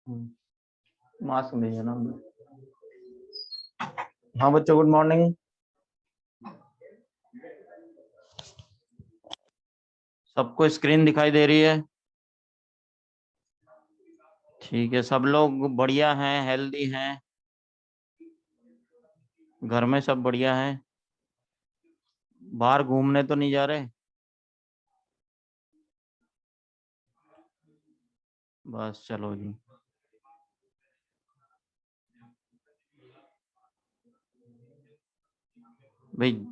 Mask भेजना ना। हाँ बच्चों, गुड मॉर्निंग। सबको स्क्रीन दिखाई दे रही है? ठीक है, सब लोग बढ़िया हैं, हेल्दी हैं, घर में सब बढ़िया हैं। बाहर घूमने तो नहीं जा रहे? बस चलो जी। भाई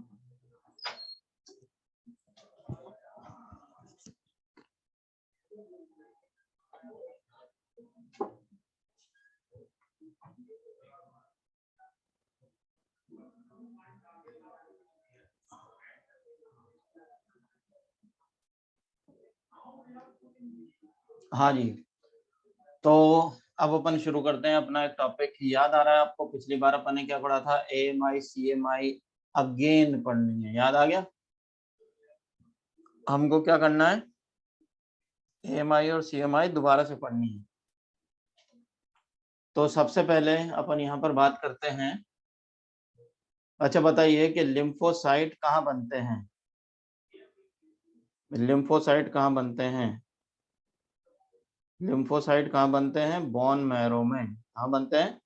हाँ जी, तो अब अपन शुरू करते हैं अपना एक टॉपिक। याद आ रहा है आपको पिछली बार अपन ने क्या पढ़ा था? AMI CMI अगेन पढ़नी है, याद आ गया? हमको क्या करना है? AMI और CMI दोबारा से पढ़नी है। तो सबसे पहले अपन यहाँ पर बात करते हैं। अच्छा बताइए कि लिम्फोसाइट कहाँ बनते हैं? लिम्फोसाइट कहाँ बनते हैं? लिम्फोसाइट कहाँ बनते हैं? बोन मैरो में। कहाँ बनते हैं?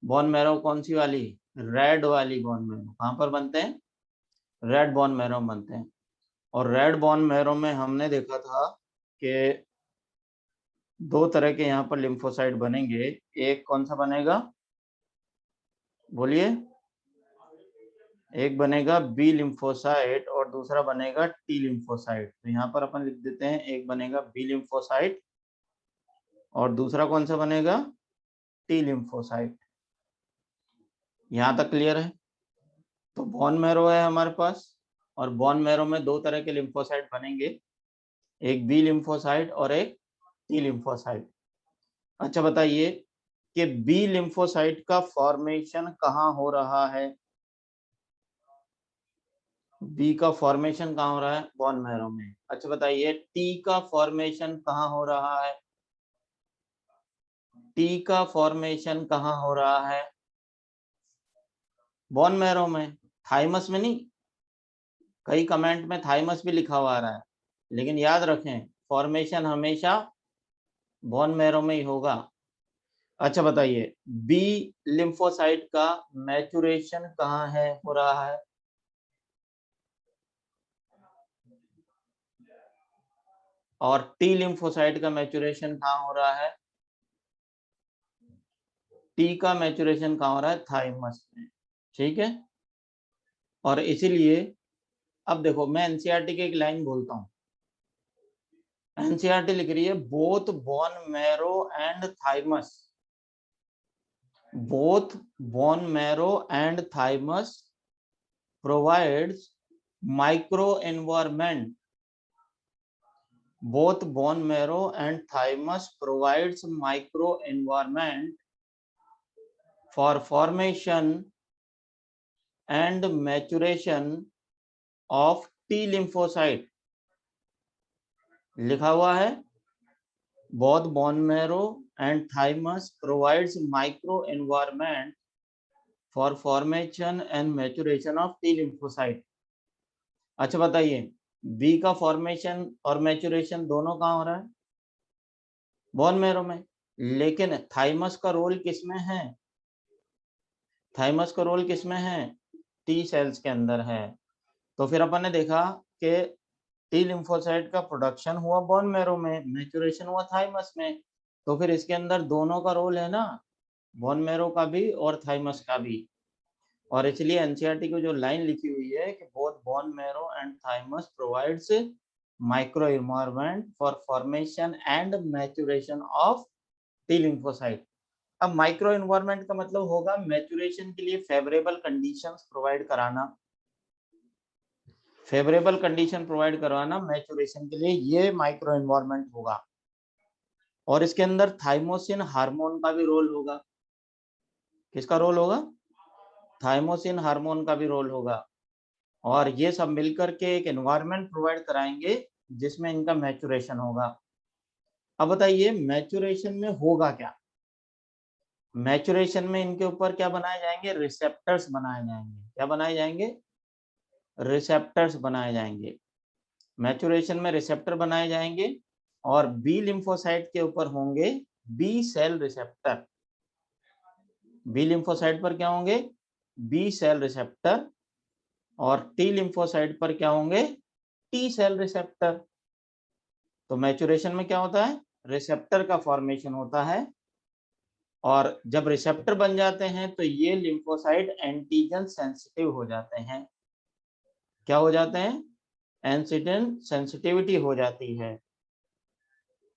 बोन मैरो कौन सी वाली? रेड वाली बोन मैरो। कहाँ पर बनते हैं? रेड बोन मैरो में बनते हैं। और रेड बोन मैरो में हमने देखा था कि दो तरह के यहाँ पर लिम्फोसाइट बनेंगे। एक कौन सा बनेगा, बोलिए? एक बनेगा बी लिम्फोसाइट और दूसरा बनेगा टी लिम्फोसाइट। तो यहाँ पर अपन लिख देते हैं, एक बनेगा बी लिम्फोसाइट और दूसरा कौन सा बनेगा? T lymphocyte. यहाँ तक क्लियर है? तो बोन मैरो है हमारे पास, और बोन मैरो में दो तरह के लिम्फोसाइट बनेंगे, एक बी लिम्फोसाइट और एक टी लिम्फोसाइट। अच्छा बताइए कि बी लिम्फोसाइट का फॉर्मेशन कहाँ हो रहा है? बी का फॉर्मेशन कहाँ हो रहा है? बोन मैरो में। अच्छा बताइए टी का फॉर्मेशन कहाँ हो रहा है? टी का फॉर्मेशन कहाँ हो रहा है? बोन मैरो में, थाइमस में नहीं। कई कमेंट में थाइमस भी लिखा हुआ आ रहा है, लेकिन याद रखें फॉर्मेशन हमेशा बोन मैरो में ही होगा। अच्छा बताइए बी लिम्फोसाइट का मैचुरेशन कहाँ है हो रहा है? और टी लिम्फोसाइट का मैचुरेशन कहाँ हो रहा है? टी का मैचुरेशन कहाँ हो रहा है? थाइमस में। ठीक है, और इसीलिए अब देखो मैं एनसीईआरटी की एक लाइन बोलता हूँ। एनसीईआरटी लिख रही है both bone marrow and thymus, both bone marrow and thymus provides microenvironment. Both bone marrow and thymus provides microenvironment for formation and maturation of T lymphocyte. लिखा हुआ है both bone marrow and thymus provides microenvironment for formation and maturation of T lymphocyte. अच्छा बताइए B का formation और maturation दोनों कहाँ हो रहा है? बोन मैरो में। लेकिन थाइमस का रोल किसमें है? थाइमस का रोल किसमें है? टी सेल्स के अंदर है। तो फिर अपन ने देखा कि टी लिम्फोसाइट का प्रोडक्शन हुआ बोन मैरो में, मैचुरेशन हुआ थाइमस में। तो फिर इसके अंदर दोनों का रोल है ना, बोन मैरो का भी और थाइमस का भी। और इसलिए एनसीईआरटी की जो लाइन लिखी हुई है कि both bone marrow and thymus provides micro environment for formation and maturation of T lymphocyte. अब माइक्रो एनवायरनमेंट का मतलब होगा मैचुरेशन के लिए फेवरेबल कंडीशंस प्रोवाइड कराना, फेवरेबल कंडीशन प्रोवाइड करवाना मैचुरेशन के लिए, ये माइक्रो एनवायरनमेंट होगा। और इसके अंदर थाइमोसिन हार्मोन का भी रोल होगा। किसका रोल होगा? थाइमोसिन हार्मोन का भी रोल होगा। और ये सब मिलकर के एक एनवायरनमेंट प्रोवाइड कराएंगे जिसमें इनका मैचुरेशन होगा। अब बताइए मैचुरेशन में होगा क्या? मैचुरेशन में इनके ऊपर क्या बनाए जाएंगे, रिसेप्टर्स बनाए जाएंगे। क्या बनाए जाएंगे, रिसेप्टर्स बनाए जाएंगे। मैचुरेशन में रिसेप्टर बनाए जाएंगे और बी लिम्फोसाइट के ऊपर होंगे B cell receptor. B lymphocyte पर क्या होंगे, बी सेल रिसेप्टर, और टी लिम्फोसाइट पर क्या होंगे, टी सेल रिसेप्टर। तो मैचुरेशन में क्या होता है, रिसेप्टर का फॉर्मेशन होता है, और जब रिसेप्टर बन जाते हैं तो ये लिम्फोसाइट एंटीजन सेंसिटिव हो जाते हैं। क्या हो जाते हैं, एंटीजन सेंसिटिविटी हो जाती है,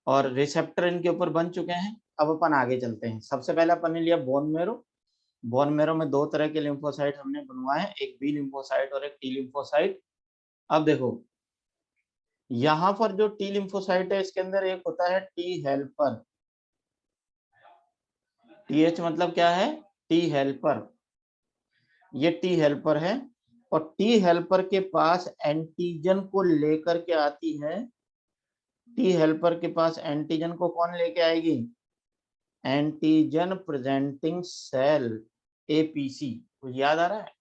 और रिसेप्टर इनके ऊपर बन चुके हैं। अब अपन आगे चलते हैं। सबसे पहले अपन ने लिया बोन मेरो। बोन मेरो में दो तरह के लिम्फोसाइट हमने बनवाए हैं, एक बी लिम्फोसाइट और एक टी लिम्फोसाइट। अब देखो यहाँ पर जो टी लिम्फोसाइट है इसके अंदर एक होता है टी हेल्पर। टीएच मतलब क्या है, टी हेल्पर। ये टी हेल्पर है, और टी हेल्पर के पास एंटीजन को लेकर के आती है। टी हेल्पर के पास एंटीजन को कौन लेके आएगी, एंटीजन प्रेजेंटिंग सेल, एपीसी। कुछ याद आ रहा है,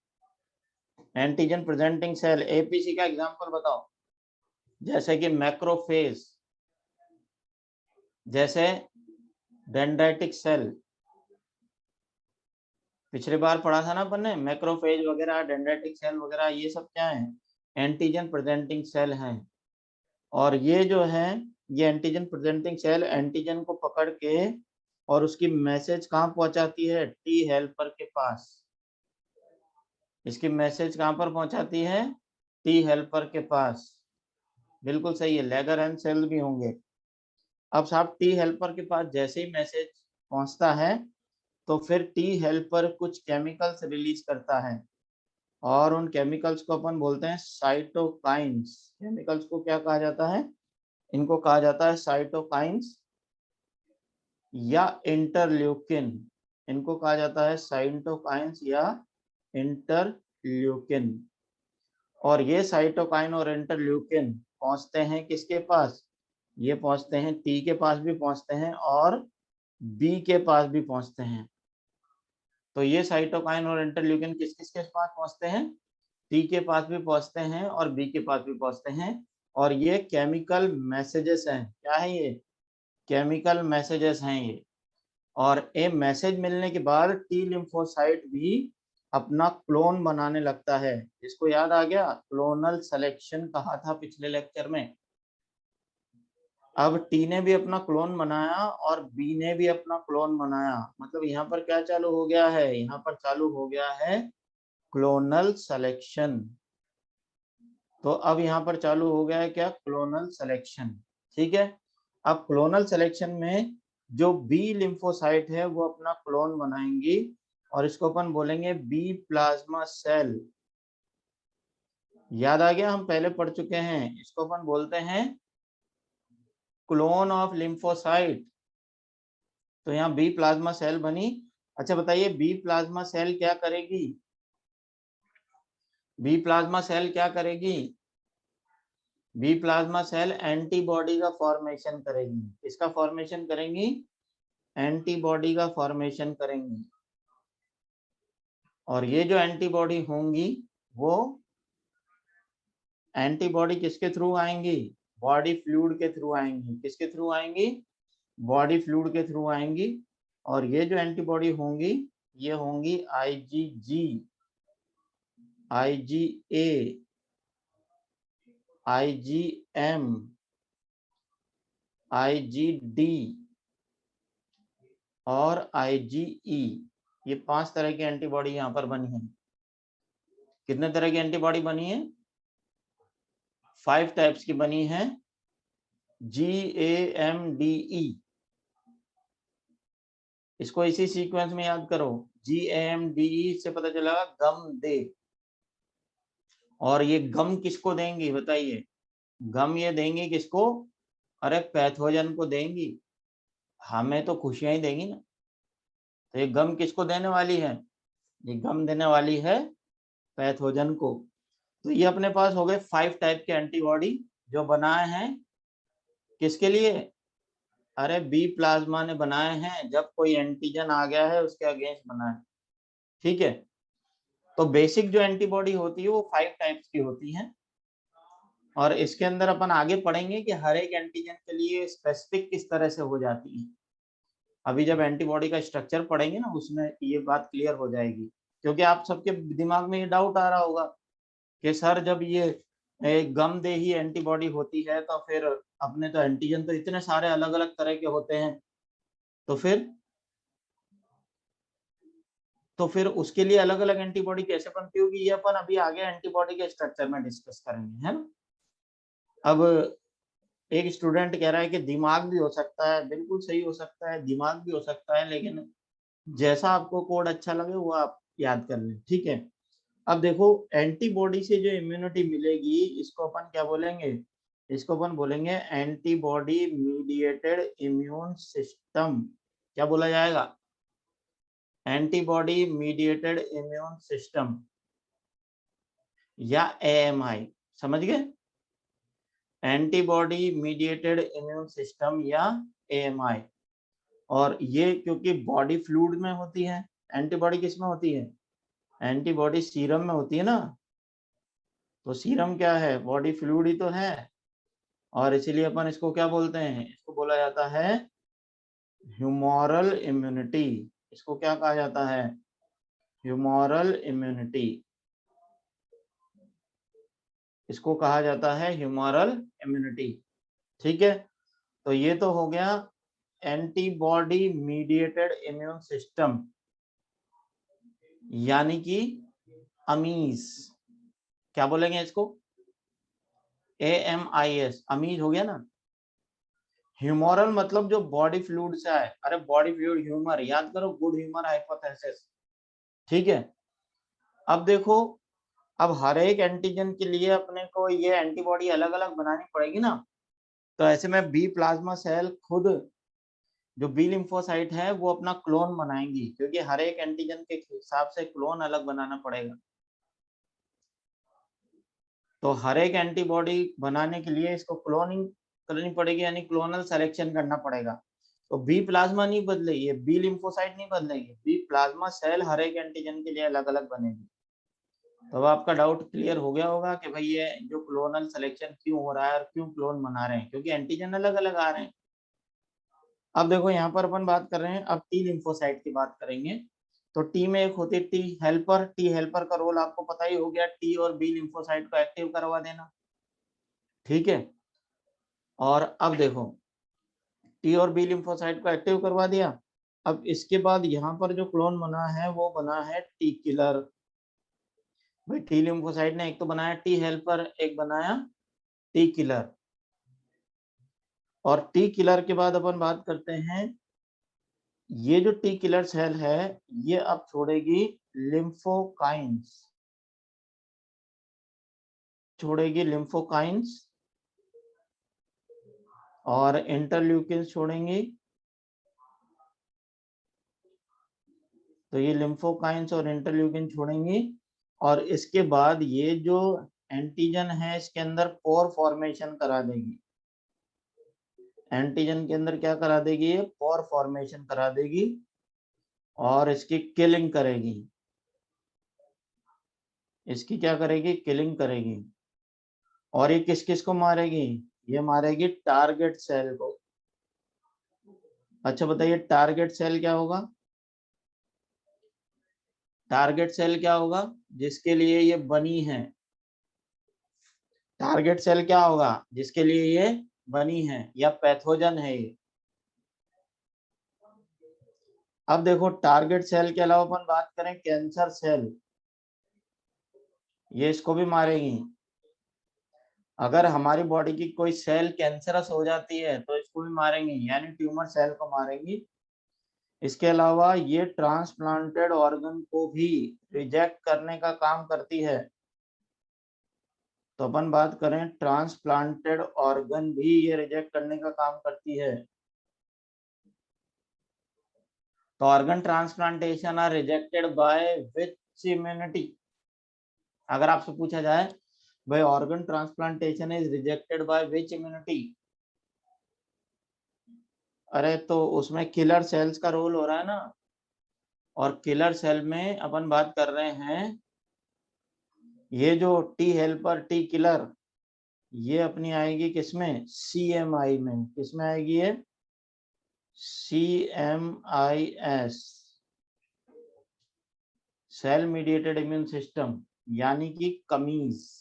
एंटीजन प्रेजेंटिंग सेल एपीसी का एग्जांपल बताओ। जैसे कि मैक्रोफेज, जैसे डेंड्राइटिक सेल, पिछले बार पढ़ा था ना अपन ने, मैक्रोफेज वगैरह, डेंड्राइटिक सेल वगैरह, ये सब क्या है, एंटीजन प्रेजेंटिंग सेल हैं। और ये जो है, ये एंटीजन प्रेजेंटिंग सेल एंटीजन को पकड़ के और उसकी मैसेज कहाँ पहुंचाती है, टी हेल्पर के पास। इसकी मैसेज कहाँ पर पहुंचाती है, टी हेल्पर के पास। बिल्कुल सही है, लेगर सेल भी होंगे। अब साहब टी हेल्पर के पास जैसे ही मैसेज पहुंचता है तो फिर टी हेल्पर कुछ केमिकल्स रिलीज करता है, और उन केमिकल्स को अपन बोलते हैं साइटोकाइंस। केमिकल्स को क्या कहा जाता है, इनको कहा जाता है साइटोकाइंस या इंटरल्यूकिन। इनको कहा जाता है साइटोकाइंस या इंटरल्यूकिन। और ये साइटोकाइन और इंटरल्यूकिन पहुंचते हैं किसके पास, ये पहुंचते हैं टी के पास भी पहुंचते हैं और बी के पास भी पहुंचते हैं। तो ये साइटोकाइन और इंटरल्यूकिन किस किस के पास पहुंचते हैं, टी के पास भी पहुंचते हैं और बी के पास भी पहुंचते हैं। और ये केमिकल मैसेजेस हैं। क्या है ये, केमिकल मैसेजेस हैं ये। और ये मैसेज मिलने के बाद टी लिम्फोसाइट भी अपना क्लोन बनाने लगता है। इसको याद आ गया, क्लोनल सिलेक्शन कहा था पिछले लेक्चर में। अब टी ने भी अपना क्लोन बनाया और बी ने भी अपना क्लोन बनाया। मतलब यहाँ पर क्या चालू हो गया है, यहाँ पर चालू हो गया है क्लोनल सिलेक्शन। तो अब यहाँ पर चालू हो गया है क्या, क्लोनल सिलेक्शन। ठीक है, अब क्लोनल सिलेक्शन में जो बी लिम्फोसाइट है वो अपना क्लोन बनाएंगी, और इसको अपन बोलेंगे बी प्लाज्मा सेल। याद आ गया, हम पहले पढ़ चुके हैं, इसको अपन बोलते हैं क्लोन ऑफ लिम्फोसाइट। तो यहाँ बी प्लाज्मा सेल बनी। अच्छा बताइए, बी प्लाज्मा सेल क्या करेगी, बी प्लाज्मा सेल क्या करेगी, बी प्लाज्मा सेल एंटीबॉडी का फॉर्मेशन करेगी। इसका फॉर्मेशन करेंगी, एंटीबॉडी का फॉर्मेशन करेंगी। और ये जो एंटीबॉडी होंगी वो एंटीबॉडी किसके थ्रू आएंगी, बॉडी फ्लूइड के थ्रू आएंगी। किसके थ्रू आएंगी, बॉडी फ्लूइड के थ्रू आएंगी। और ये जो एंटीबॉडी होंगी ये होंगी आईजीजी, आईजीए, आईजीएम, आईजीडी और आईजीई। ये 5 तरह की एंटीबॉडी यहाँ पर बनी है। कितने तरह की एंटीबॉडी बनी है, 5 टाइप्स की बनी है। GAMDE, इसको इसी सीक्वेंस में याद करो। GAMDE से पता चला गम दे। और ये गम किसको देंगी बताइए, गम ये देंगी किसको, अरे पैथोजन को देंगी। हमें तो खुशियां ही देंगी ना। तो ये गम किसको देने वाली है, ये गम देने वाली है पैथोजन को। तो ये अपने पास हो गए 5 टाइप के एंटीबॉडी जो बनाए हैं किसके लिए, अरे बी प्लाज्मा ने बनाए हैं, जब कोई एंटीजन आ गया है उसके अगेंस्ट बना है, ठीक है। तो बेसिक जो एंटीबॉडी होती है वो 5 टाइप्स की होती हैं, और इसके अंदर अपन आगे पढ़ेंगे कि हर एक एंटीजन के लिए स्पेसिफिक किस तरह से हो जाती है। अभी जब एंटीबॉडी का स्ट्रक्चर पढ़ेंगे ना, उसमें ये बात क्लियर हो जाएगी, क्योंकि आप सबके दिमाग में ये डाउट आ रहा होगा कि सर जब ये गम देही एंटीबॉडी होती है तो फिर अपने तो एंटीजन तो इतने सारे अलग अलग तरह के होते हैं, तो फिर उसके लिए अलग अलग एंटीबॉडी कैसे बनती होगी, ये अपन अभी आगे एंटीबॉडी के स्ट्रक्चर में डिस्कस करेंगे, है ना। अब एक स्टूडेंट कह रहा है कि दिमाग भी हो सकता है, बिल्कुल सही हो सकता है, दिमाग भी हो सकता है, लेकिन जैसा आपको कोड अच्छा लगे वो आप याद कर लें, ठीक है। अब देखो, एंटीबॉडी से जो इम्यूनिटी मिलेगी इसको अपन क्या बोलेंगे, इसको अपन बोलेंगे एंटीबॉडी मीडिएटेड इम्यून सिस्टम। क्या बोला जाएगा, एंटीबॉडी मीडिएटेड इम्यून सिस्टम या एएमआई, समझ गए, एंटीबॉडी मीडिएटेड इम्यून सिस्टम या एएमआई। और ये क्योंकि बॉडी फ्लूइड में होती है, एंटीबॉडी किस में होती है, एंटीबॉडी सीरम में होती है ना, तो सीरम क्या है, बॉडी फ्लूइड ही तो है, और इसीलिए अपन इसको क्या बोलते हैं, इसको बोला जाता है ह्यूमोरल इम्यूनिटी। इसको क्या कहा जाता है, ह्यूमोरल इम्यूनिटी, इसको कहा जाता है ह्यूमोरल इम्यूनिटी, ठीक है। तो ये तो हो गया एंटीबॉडी मीडिएटेड इम्यून सिस्टम, यानी कि अमीज, क्या बोलेंगे इसको, AMIS, अमीज हो गया ना। ह्यूमोरल मतलब जो बॉडी फ्लूइड से आए, अरे बॉडी फ्लूइड ह्यूमर, याद करो, गुड ह्यूमर हाइपोथेसिस, ठीक है। अब देखो, अब हर एक एंटीजन के लिए अपने को ये एंटीबॉडी अलग अलग बनानी पड़ेगी ना, तो ऐसे में बी प्लाज्मा सेल खुद, जो बी लिम्फोसाइट है वो अपना क्लोन बनाएंगी, क्योंकि हर एक एंटीजन के हिसाब से क्लोन अलग बनाना पड़ेगा। तो हर एक एंटीबॉडी बनाने के लिए इसको क्लोनिंग करनी पड़ेगी, यानी क्लोनल सिलेक्शन करना पड़ेगा। तो बी प्लाज्मा नहीं बदलेगी, ये बी लिम्फोसाइट नहीं बदलेगी, बी प्लाज्मा सेल हर एक एंटीजन के लिए अलग अलग बनेगी। तो अब आपका डाउट क्लियर हो गया होगा कि भाई ये जो क्लोनल सिलेक्शन क्यों हो रहा है और क्यों क्लोन बना रहे हैं, क्योंकि एंटीजन अलग अलग आ रहे हैं। अब देखो यहाँ पर अपन बात कर रहे हैं, अब टी लिम्फोसाइट की बात करेंगे। तो टी में एक होती है टी हेल्पर, टी हेल्पर का रोल आपको पता ही हो गया, टी और बी लिम्फोसाइट को एक्टिव करवा देना, ठीक है। और अब देखो, टी और बी लिम्फोसाइट को एक्टिव करवा दिया, अब इसके बाद यहाँ पर जो क्लोन बना है वो बना है टी किलर। भाई टी लिम्फोसाइट ने एक तो बनाया टी हेल्पर, एक बनाया टी किलर, और टी किलर के बाद अपन बात करते हैं, ये जो टी किलर सेल है ये अब छोड़ेगी लिम्फोकाइंस, छोड़ेगी लिम्फोकाइंस और इंटरल्यूकिन्स छोड़ेंगी। तो ये लिम्फोकाइंस और इंटरल्यूकिन छोड़ेंगी, और इसके बाद ये जो एंटीजन है इसके अंदर पोर फॉर्मेशन करा देगी, एंटीजन के अंदर क्या करा देगी, ये पोर फॉर्मेशन करा देगी और इसकी किलिंग करेगी, इसकी क्या करेगी, किलिंग करेगी। और ये किस किस को मारेगी, ये मारेगी टारगेट सेल को। अच्छा बताइए टारगेट सेल क्या होगा, टारगेट सेल क्या होगा जिसके लिए ये बनी है, टारगेट सेल क्या होगा जिसके लिए ये बनी है या पैथोजन है ये। अब देखो टारगेट सेल के अलावा अपन बात करें कैंसर सेल, ये इसको भी मारेगी। अगर हमारी बॉडी की कोई सेल कैंसरस हो जाती है तो इसको भी मारेंगी, यानी ट्यूमर सेल को मारेंगी। इसके अलावा ये ट्रांसप्लांटेड ऑर्गन को भी रिजेक्ट करने का काम करती है। तो अपन बात करें ट्रांसप्लांटेड ऑर्गन भी ये रिजेक्ट करने का काम करती है। तो organ transplantation are rejected by which immunity, अगर आपसे पूछा जाए भाई organ transplantation is rejected by which immunity, अरे तो उसमें किलर सेल्स का रोल हो रहा है ना, और किलर सेल में अपन बात कर रहे हैं, ये जो टी हेल्पर टी किलर, ये अपनी आएगी किसमें, CMI में। किसमें आएगी ये, CMIS, cell mediated immune system, यानी कि कमीज।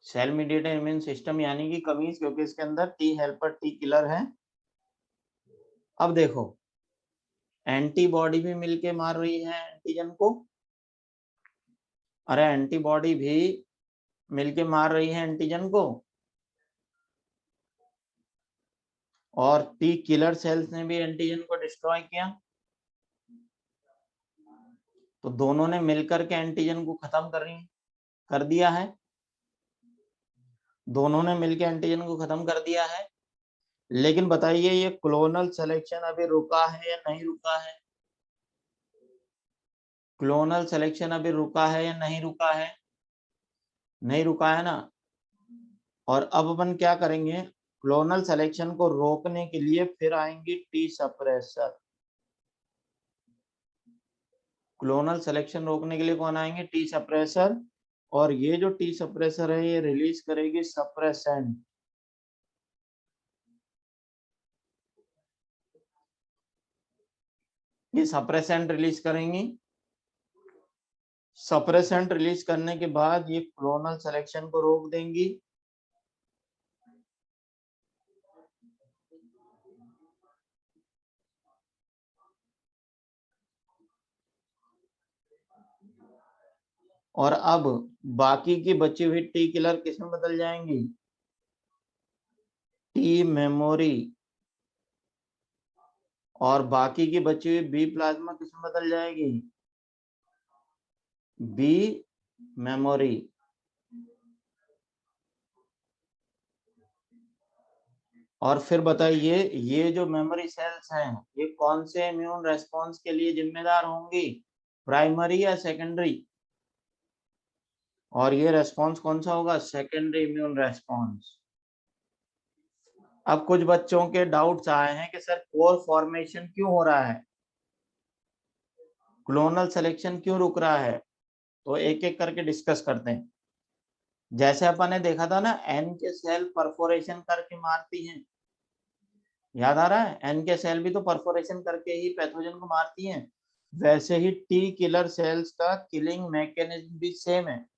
सेल मीडिएटेड इम्यून सिस्टम यानी कि कमीज, क्योंकि इसके अंदर टी हेल्पर टी किलर है। अब देखो, एंटीबॉडी भी मिलके मार रही है एंटीजन को। अरे एंटीबॉडी भी मिलके मार रही है एंटीजन को, और टी किलर सेल्स ने भी एंटीजन को डिस्ट्रॉय किया। तो दोनों ने मिलकर के एंटीजन को खत्म कर दिया है। दोनों ने मिलकर एंटीजन को खत्म कर दिया है। लेकिन बताइए, ये क्लोनल सिलेक्शन अभी रुका है या नहीं रुका है? क्लोनल सिलेक्शन अभी रुका है या नहीं रुका है? नहीं रुका है ना। और अब अपन क्या करेंगे, क्लोनल सिलेक्शन को रोकने के लिए फिर आएंगे टी सप्रेसर। क्लोनल सिलेक्शन रोकने के लिए कौन आएंगे, टी सप्रेसर। और ये जो टी सप्रेसर है, ये रिलीज करेगी सप्रेसेंट। ये सप्रेसेंट रिलीज करेंगी। सप्रेसेंट रिलीज करने के बाद ये क्लोनल सिलेक्शन को रोक देंगी। और अब बाकी की बची हुई टी किलर किसमें बदल जाएंगी, टी मेमोरी। और बाकी की बची हुई बी प्लाज्मा किसमें बदल जाएगी, बी मेमोरी। और फिर बताइए, ये जो मेमोरी सेल्स हैं, ये कौन से इम्यून रेस्पॉन्स के लिए जिम्मेदार होंगी, प्राइमरी या सेकेंडरी? और ये रेस्पॉन्स कौन सा होगा, सेकेंडरी इम्यून रेस्पॉन्स। अब कुछ बच्चों के डाउट्स आए हैं कि सर कोर फॉर्मेशन क्यों हो रहा है, क्लोनल सिलेक्शन क्यों रुक रहा है? तो एक एक करके डिस्कस करते हैं। जैसे अपन ने देखा था ना, एन के सेल परफोरेशन करके मारती हैं, याद आ रहा है, एन के सेल भी तो परफोरेशन करके ही पैथोजन को मारती हैं। वैसे ही टी किलर सेल्स का किलिंग मैकेनिज्म भी सेम है।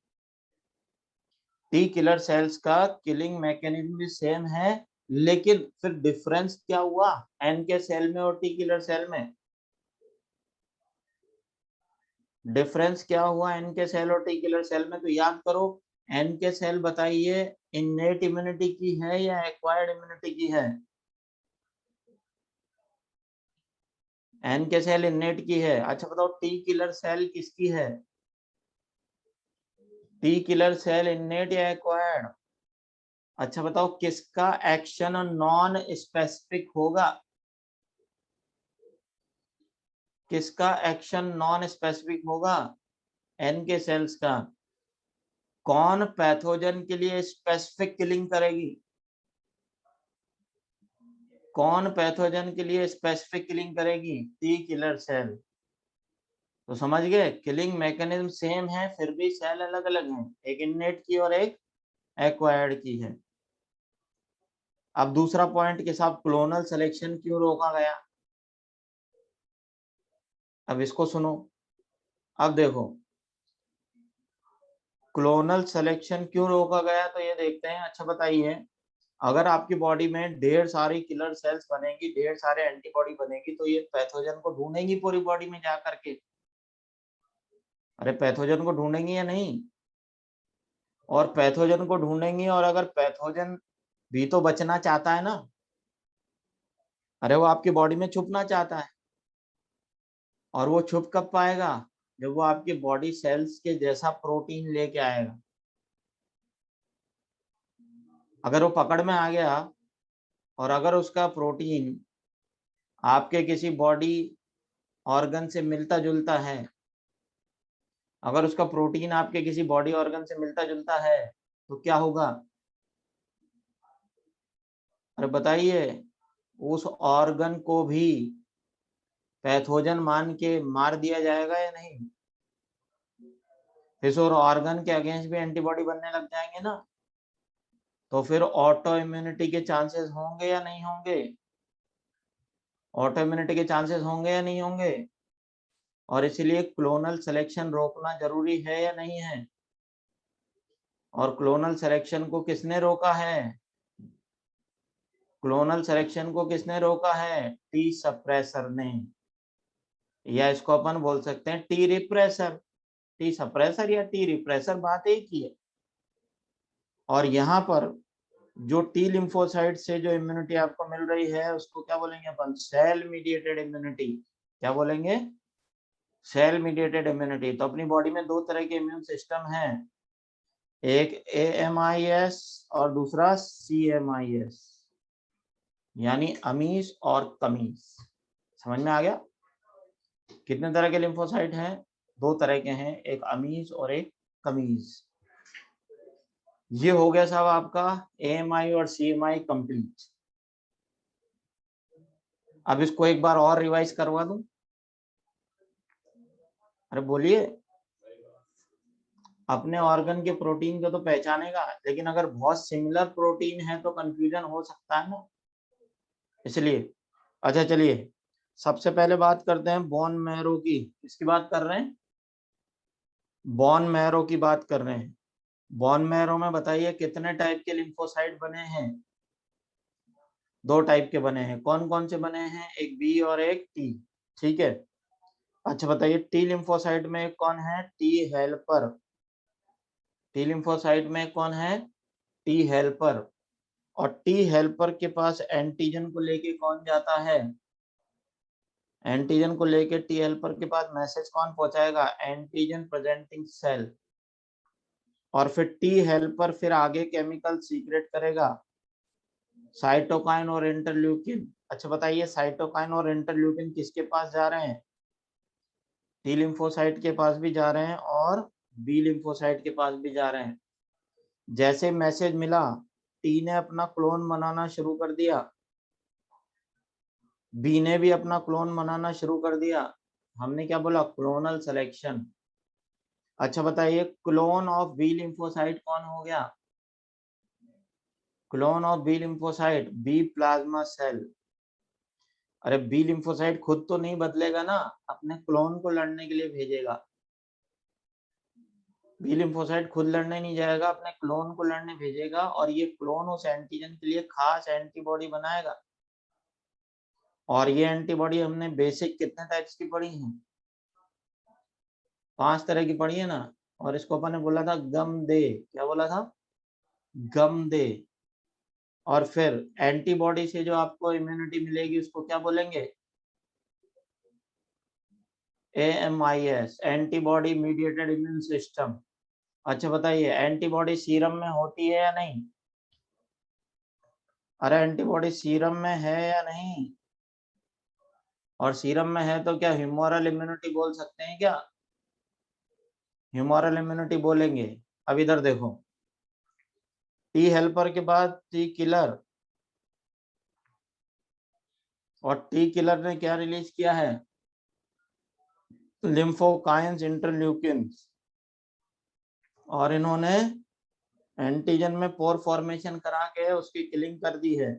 टी किलर सेल्स का किलिंग मैकेनिज्म भी सेम है, लेकिन फिर डिफरेंस क्या हुआ एन के सेल में और टी किलर सेल में? डिफरेंस क्या हुआ एन के सेल और टी किलर सेल में? तो याद करो, एन के सेल बताइए इन्नेट इम्यूनिटी की है या एक्वायर्ड इम्यूनिटी की है? एन के सेल इन्नेट की है। अच्छा बताओ, टी किलर सेल किसकी है, टी किलर सेल इन्नेट या एक्वायर्ड? अच्छा बताओ, किसका एक्शन नॉन स्पेसिफिक होगा, किसका एक्शन नॉन स्पेसिफिक होगा, एन के सेल्स का। कौन पैथोजन के लिए स्पेसिफिक किलिंग करेगी, कौन पैथोजन के लिए स्पेसिफिक किलिंग करेगी, टी किलर सेल। तो समझ गए, किलिंग मैकेनिज्म सेम है, फिर भी सेल अलग अलग हैं, एक इन्नेट की और एक एक्वायर्ड की है। अब दूसरा पॉइंट के साथ, क्लोनल सिलेक्शन क्यों रोका गया, अब इसको सुनो। अब देखो, क्लोनल सिलेक्शन क्यों रोका गया, तो ये देखते हैं। अच्छा बताइए, अगर आपकी बॉडी में ढेर सारी किलर सेल्स बनेगी, ढेर सारे एंटीबॉडी बनेगी, तो ये पैथोजन को ढूंढेंगी पूरी बॉडी में जा करके। अरे पैथोजन को ढूंढेंगी या नहीं? और पैथोजन को ढूंढेंगी, और अगर पैथोजन भी तो बचना चाहता है ना, अरे वो आपकी बॉडी में छुपना चाहता है। और वो छुप कब पाएगा, जब वो आपकी बॉडी सेल्स के जैसा प्रोटीन लेके आएगा। अगर वो पकड़ में आ गया, और अगर उसका प्रोटीन आपके किसी बॉडी ऑर्गन से मिलता जुलता है, अगर उसका प्रोटीन आपके किसी बॉडी ऑर्गन से मिलता जुलता है, तो क्या होगा? अरे बताइए, उस ऑर्गन को भी पैथोजन मान के मार दिया जाएगा या नहीं? फिर और ऑर्गन के अगेंस्ट भी एंटीबॉडी बनने लग जाएंगे ना, तो फिर ऑटो इम्यूनिटी के चांसेस होंगे या नहीं होंगे? ऑटो इम्यूनिटी के चांसेस होंगे या नहीं होंगे? और इसीलिए क्लोनल सिलेक्शन रोकना जरूरी है या नहीं है? और क्लोनल सिलेक्शन को किसने रोका है? क्लोनल सिलेक्शन को किसने रोका है? टी सप्रेसर ने, या इसको अपन बोल सकते हैं टी रिप्रेसर। टी सप्रेसर या टी रिप्रेसर बात एक ही है। और यहाँ पर जो टी लिम्फोसाइट से जो इम्यूनिटी आपको मिल रही है उसको क्या बोलेंगे अपन? Cell mediated immunity. क्या बोलेंगे? Cell mediated immunity. तो अपनी बॉडी में दो तरह के इम्यून सिस्टम हैं, एक AMIS और दूसरा CMIS, यानी अमीस और कमीज। समझ में आ गया? कितने तरह के लिम्फोसाइट हैं? दो तरह के हैं, एक अमीज और एक कमीज। ये हो गया साहब आपका AMI और CMI कंप्लीट। अब इसको एक बार और रिवाइज करवा दूं? अरे बोलिए। अपने ऑर्गन के प्रोटीन को तो पहचानेगा, लेकिन अगर बहुत सिमिलर प्रोटीन है तो कंफ्यूजन हो सकता है ना, इसलिए। अच्छा चलिए, सबसे पहले बात करते हैं बोन मैरो की। किसकी बात कर रहे हैं? बोन मैरो की बात कर रहे हैं। बोन मैरो में बताइए कितने टाइप के लिम्फोसाइट बने हैं? दो टाइप के बने हैं। कौन कौन से बने हैं? एक बी और एक टी। ठीक है। अच्छा बताइए, टी लिम्फोसाइट में कौन है? T helper. टी लिम्फोसाइट में कौन है? T helper. और टी हेल्पर के पास एंटीजन को लेके कौन जाता है? एंटीजन को लेके टी हेल्पर के पास मैसेज कौन पहुंचाएगा? Antigen presenting cell. और फिर टी हेल्पर फिर आगे केमिकल सीक्रेट करेगा, साइटोकाइन और इंटरल्यूकिन। अच्छा बताइए, साइटोकाइन और इंटरल्यूकिन किसके पास जा रहे हैं? टी लिम्फोसाइट के पास भी जा रहे हैं और बी लिम्फोसाइट के पास भी जा रहे हैं। जैसे मैसेज मिला, टी ने अपना क्लोन बनाना शुरू कर दिया, बी ने भी अपना क्लोन बनाना शुरू कर दिया। हमने क्या बोला? Clonal selection. अच्छा बताइए, क्लोन ऑफ बी लिम्फोसाइट कौन हो गया? Clone of B lymphocyte B plasma cell. अरे बी लिम्फोसाइट खुद तो नहीं बदलेगा ना, अपने क्लोन को लड़ने के लिए भेजेगा। बी लिम्फोसाइट खुद लड़ने नहीं जाएगा, अपने क्लोन को लड़ने भेजेगा, और ये क्लोन उस एंटीजन के लिए खास एंटीबॉडी बनाएगा। और ये एंटीबॉडी हमने बेसिक कितने टाइप्स की पढ़ी है? 5 तरह की पढ़ी है ना। और इसको अपन ने बोला था गम दे। क्या बोला था? गम दे। और फिर एंटीबॉडी से जो आपको इम्यूनिटी मिलेगी उसको क्या बोलेंगे? AMIS, antibody mediated immune system. अच्छा बताइए, एंटीबॉडी सीरम में होती है या नहीं? अरे एंटीबॉडी सीरम में है या नहीं? और सीरम में है तो क्या ह्यूमोरल इम्यूनिटी बोल सकते हैं क्या? ह्यूमोरल इम्यूनिटी बोलेंगे। अब इधर देखो, टी हेल्पर के बाद टी किलर, और टी किलर ने क्या रिलीज किया है? लिम्फोकाइंस, इंटरल्यूकिन्स। और इन्होंने एंटीजन में पोर फॉर्मेशन करा के उसकी किलिंग कर दी है।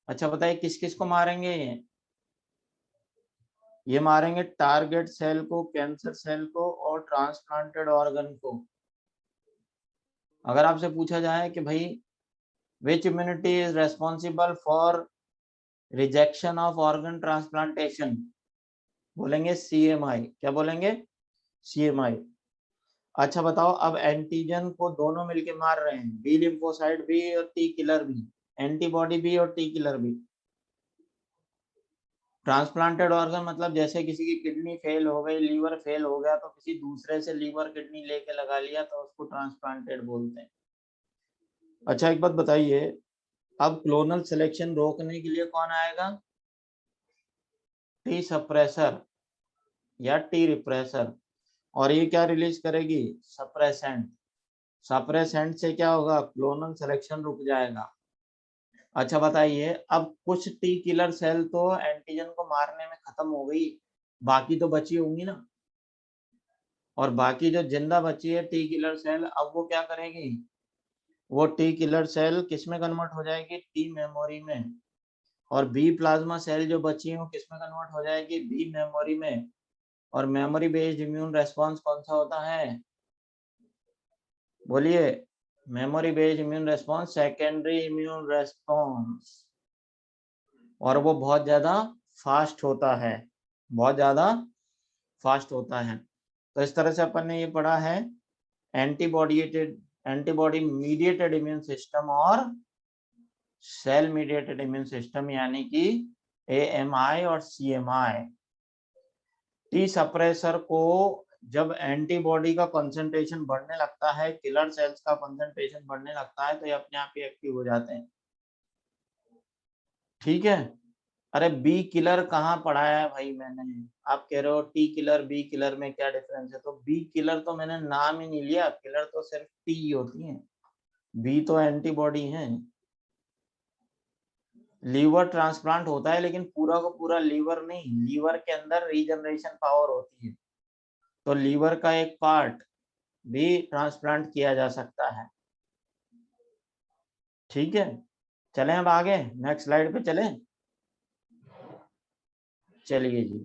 अच्छा बताइए, किस किस को मारेंगे ये मारेंगे टारगेट सेल को, कैंसर सेल को, और ट्रांसप्लांटेड ऑर्गन को। अगर आपसे पूछा जाए कि भाई which immunity is responsible for rejection of organ transplantation, बोलेंगे CMI। क्या बोलेंगे? CMI। अच्छा बताओ, अब एंटीजन को दोनों मिलके मार रहे हैं, बी लिम्फोसाइट भी और टी किलर भी, एंटीबॉडी भी और टी किलर भी। ट्रांसप्लांटेड ऑर्गन मतलब जैसे किसी की किडनी फेल हो गई, लीवर फेल हो गया, तो किसी दूसरे से लीवर किडनी लेके लगा लिया तो उसको ट्रांसप्लांटेड बोलते हैं। अच्छा एक बात बताइए, अब क्लोनल सिलेक्शन रोकने के लिए कौन आएगा? टी सप्रेसर या टी रिप्रेसर। और ये क्या रिलीज करेगी? सप्रेसेंट। सप्रेसेंट से क्या होगा? क्लोनल सिलेक्शन रुक जाएगा। अच्छा बताइए, अब कुछ टी किलर सेल तो एंटीजन को मारने में खत्म हो गई, बाकी तो बची होंगी ना। और बाकी जो जिंदा बची है टी किलर सेल, अब वो क्या करेगी? वो टी किलर सेल किस में कन्वर्ट हो जाएगी? टी मेमोरी में। और बी प्लाज्मा सेल जो बची है वो किस में कन्वर्ट हो जाएगी? बी मेमोरी में। और मेमोरी बेस्ड इम्यून रेस्पॉन्स कौन सा होता है? बोलिए। Memory based immune response secondary immune response. और वो बहुत ज्यादा फास्ट होता है, बहुत ज्यादा फास्ट होता है। तो इस तरह से अपन ने ये पढ़ा है एंटीबॉडी मीडिएटेड इम्यून सिस्टम और सेल मीडिएटेड इम्यून सिस्टम, यानी कि AMI और CMI। टी सप्रेसर को जब एंटीबॉडी का कंसंट्रेशन बढ़ने लगता है, किलर सेल्स का कंसंट्रेशन बढ़ने लगता है, तो ये अपने आप ही एक्टिव हो जाते हैं। ठीक है। अरे बी किलर कहाँ पढ़ाया है भाई मैंने? आप कह रहे हो टी किलर बी किलर में क्या डिफरेंस है, तो बी किलर तो मैंने नाम ही नहीं लिया, किलर तो सिर्फ टी ही होती है, बी तो एंटीबॉडी है। लीवर ट्रांसप्लांट होता है लेकिन पूरा का पूरा लीवर नहीं, लीवर के अंदर रीजनरेशन पावर होती है, तो लीवर का एक पार्ट भी ट्रांसप्लांट किया जा सकता है। ठीक है, चलें अब आगे नेक्स्ट स्लाइड पे चलें। चलिए जी,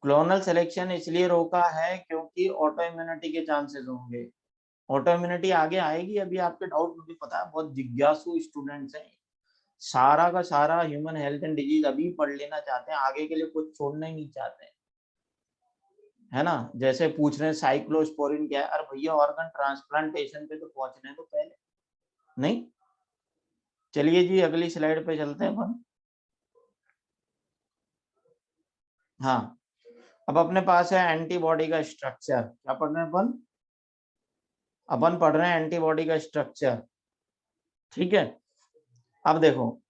क्लोनल सिलेक्शन इसलिए रोका है क्योंकि ऑटो इम्यूनिटी के चांसेस होंगे। ऑटो इम्यूनिटी आगे आएगी, अभी आपके डाउट मुझे पता है, बहुत जिज्ञासु स्टूडेंट्स हैं, सारा का सारा ह्यूमन हेल्थ एंड डिजीज अभी पढ़ लेना चाहते हैं, आगे के लिए कुछ छोड़ना ही नहीं चाहते हैं, है ना। जैसे पूछ रहे हैं साइक्लोस्पोरिन क्या है, अरे भैया ऑर्गन ट्रांसप्लांटेशन पे तो पहुंचने तो पहले नहीं। चलिए जी अगली स्लाइड पे चलते हैं अपन। हाँ, अब अपने पास है एंटीबॉडी का स्ट्रक्चर। क्या पढ़ रहे हैं अपन? अपन पढ़ रहे हैं एंटीबॉडी का स्ट्रक्चर। ठीक है, अब देखो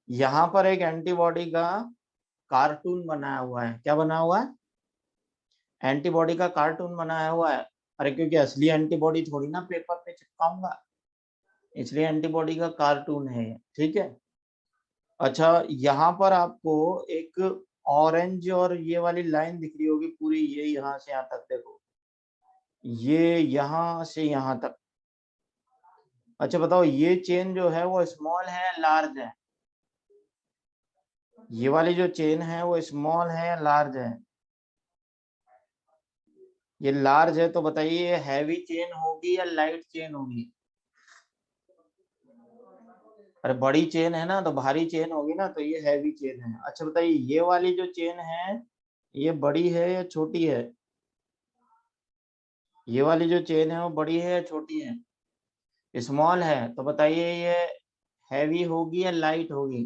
यहाँ पर एक एंटीबॉडी का कार्टून बनाया हुआ है। क्या बना हुआ है? एंटीबॉडी का कार्टून बनाया हुआ है। अरे क्योंकि असली एंटीबॉडी थोड़ी ना पेपर पे चिपकाऊंगा, इसलिए एंटीबॉडी का कार्टून है। ठीक है। अच्छा, यहाँ पर आपको एक ऑरेंज और ये वाली लाइन दिख रही होगी पूरी, ये यहाँ से यहाँ तक देखो, ये यहाँ से यहाँ तक। अच्छा बताओ, ये चेन जो है वो स्मॉल है या लार्ज है? ये वाली जो चेन है वो स्मॉल है या लार्ज है? ये लार्ज है, तो बताइए ये हैवी चेन होगी या लाइट चेन होगी? अरे बड़ी चेन है ना, तो भारी चेन होगी ना, तो ये हैवी चेन है। अच्छा बताइए, ये वाली जो चेन है ये बड़ी है या छोटी है? ये वाली जो चेन है वो बड़ी है या छोटी है? स्मॉल है, तो बताइए ये हैवी होगी या लाइट होगी?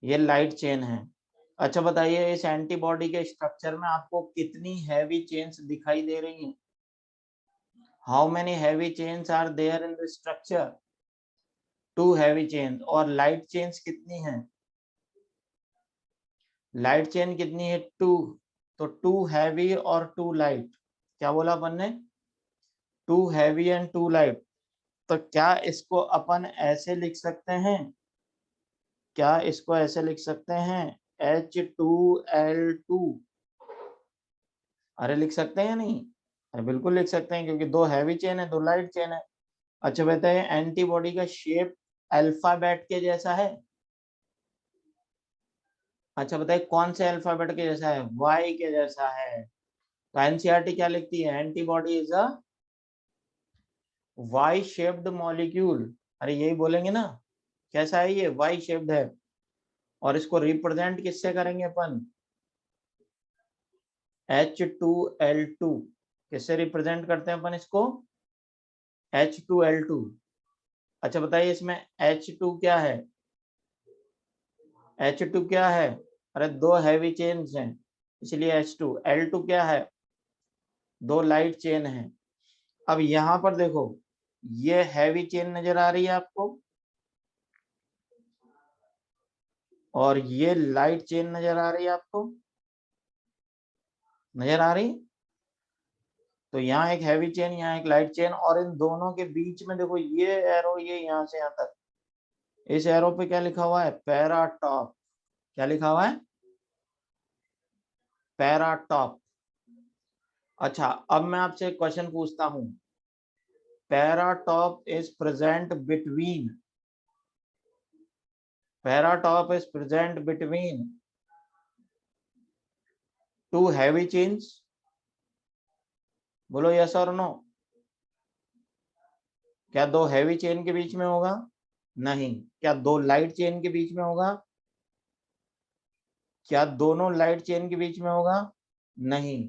ये लाइट चेन है। अच्छा बताइए, इस एंटीबॉडी के स्ट्रक्चर में आपको कितनी हैवी चेन्स दिखाई दे रही हैं? How many heavy chains are there in the structure? Two heavy chain. और लाइट चेन्स कितनी हैं? लाइट चेन कितनी है? टू। तो टू हैवी और टू लाइट। क्या बोला अपन ने? Two heavy and two light. तो क्या इसको अपन ऐसे लिख सकते हैं? क्या इसको ऐसे लिख सकते हैं? H2L2। अरे लिख सकते हैं या नहीं? अरे बिल्कुल लिख सकते हैं, क्योंकि दो हैवी चेन है, दो लाइट चेन है। अच्छा बताइए, एंटीबॉडी का शेप अल्फाबेट के जैसा है? अच्छा बताइए कौन से अल्फाबेट के जैसा है? वाई के जैसा है। तो एनसीईआरटी क्या लिखती है? Antibody is a Y shaped molecule. अरे यही बोलेंगे ना, कैसा है? ये वाई शेप्ड है। और इसको रिप्रेजेंट किससे करेंगे अपन? H2L2। किससे रिप्रेजेंट करते हैं अपन इसको? H2L2। अच्छा बताइए, इसमें H2 क्या है? H2 क्या है? अरे दो हैवी चेन्स हैं, इसलिए H2। L2 क्या है? दो लाइट चेन है। अब यहाँ पर देखो, ये हैवी चेन नजर आ रही है आपको, और ये लाइट चेन नजर आ रही है आपको, नजर आ रही? तो यहाँ एक हैवी चेन, यहाँ एक लाइट चेन, और इन दोनों के बीच में देखो ये एरो, ये यहाँ से यहाँ तक, इस एरो पे क्या लिखा हुआ है? पैराटॉप। क्या लिखा हुआ है? पैराटॉप। अच्छा, अब मैं आपसे एक क्वेश्चन पूछता हूं। Paratope is present between, paratope is present between two heavy chains. बोलो यस और नो। क्या दो हैवी चेन के बीच में होगा? नहीं। क्या दो लाइट चेन के बीच में होगा? क्या दोनों लाइट चेन के बीच में होगा? नहीं।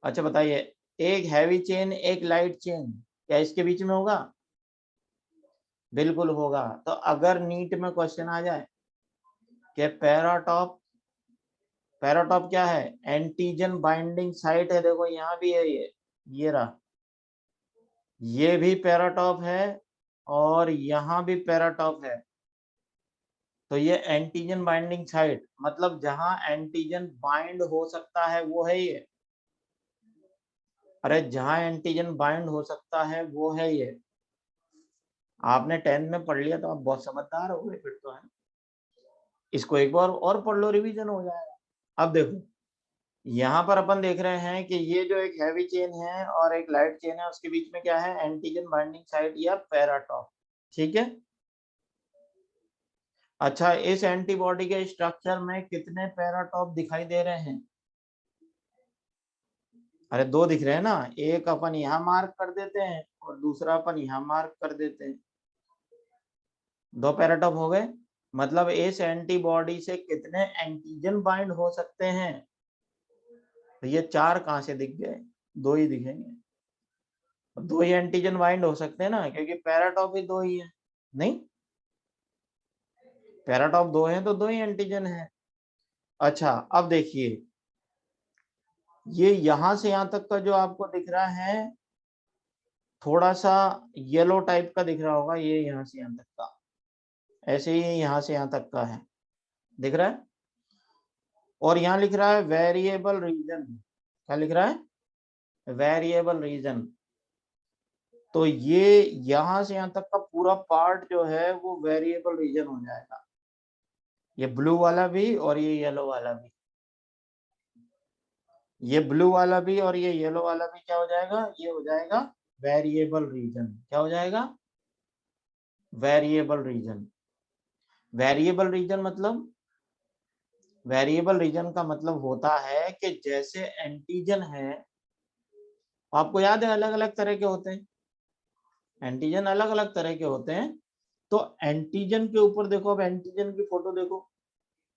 अच्छा बताइए, एक हैवी चेन एक लाइट चेन, क्या इसके बीच में होगा? बिल्कुल होगा। तो अगर नीट में क्वेश्चन आ जाए कि पैराटॉप, पैराटॉप क्या है? एंटीजन बाइंडिंग साइट है। देखो यहाँ भी है, ये रहा, ये भी पैराटॉप है और यहाँ भी पैराटॉप है। तो ये एंटीजन बाइंडिंग साइट, मतलब जहां एंटीजन बाइंड हो सकता है वो है ये। अरे जहां एंटीजन बाइंड हो सकता है वो है ये। आपने 10th में पढ़ लिया तो आप बहुत समझदार हो गए फिर तो, है। इसको एक बार और पढ़ लो, रिवीजन हो जाएगा। अब देखो, यहाँ पर अपन देख रहे हैं कि ये जो एक हैवी चेन है और एक लाइट चेन है, उसके बीच में क्या है? एंटीजन बाइंडिंग साइट या पैराटॉप। ठीक है। अच्छा, इस एंटीबॉडी के स्ट्रक्चर में कितने पैराटॉप दिखाई दे रहे हैं? अरे दो दिख रहे हैं ना, एक अपन यहाँ मार्क कर देते हैं और दूसरा अपन यहाँ मार्क कर देते हैं। दो पैराटॉप हो गए। मतलब इस एंटीबॉडी से कितने एंटीजन बाइंड हो सकते हैं? तो ये चार कहां से दिख गए? दो ही दिखेंगे। दो ही एंटीजन बाइंड हो सकते हैं ना, क्योंकि पैराटॉप ही दो ही है। नहीं, पैराटॉप दो है तो दो ही एंटीजन है। अच्छा, अब देखिए, ये यहां से यहां तक का जो आपको दिख रहा है, थोड़ा सा येलो टाइप का दिख रहा होगा, ये यहाँ से यहाँ तक का, ऐसे ही यहाँ से यहाँ तक का है, दिख रहा है। और यहाँ लिख रहा है वेरिएबल रीजन। क्या लिख रहा है? Variable region. तो ये यहाँ से यहाँ तक का पूरा पार्ट जो है वो वेरिएबल रीजन हो जाएगा। ये ब्लू वाला भी और ये येलो वाला भी, ये ब्लू वाला भी और ये येलो वाला भी क्या हो जाएगा? ये हो जाएगा वेरिएबल रीजन। क्या हो जाएगा? Variable region. वेरिएबल रीजन मतलब, वेरिएबल रीजन का मतलब होता है कि जैसे एंटीजन है, आपको याद है अलग अलग तरह के होते हैं, एंटीजन अलग अलग तरह के होते हैं। तो एंटीजन के ऊपर देखो, अब एंटीजन की फोटो देखो,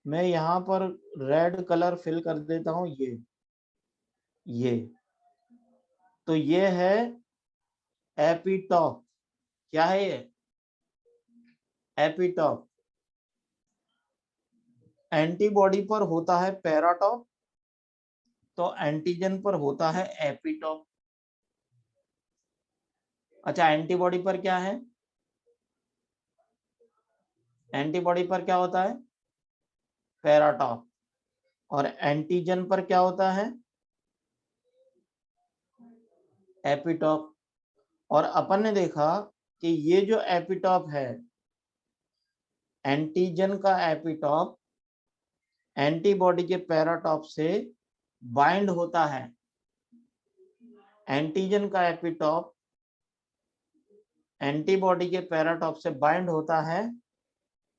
मैं यहाँ पर रेड कलर फिल कर देता हूँ, ये तो ये है एपिटॉप। क्या है ये? एपिटॉप। एंटीबॉडी पर होता है पैराटॉप, तो एंटीजन पर होता है एपिटॉप। अच्छा, एंटीबॉडी पर क्या है? एंटीबॉडी पर क्या होता है? पैराटॉप। और एंटीजन पर क्या होता है? एपिटॉप। और अपन ने देखा कि ये जो एपिटॉप है, एंटीजन का एपिटॉप एंटीबॉडी के पैराटॉप से बाइंड होता है। एंटीजन का एपिटॉप एंटीबॉडी के पैराटॉप से बाइंड होता है।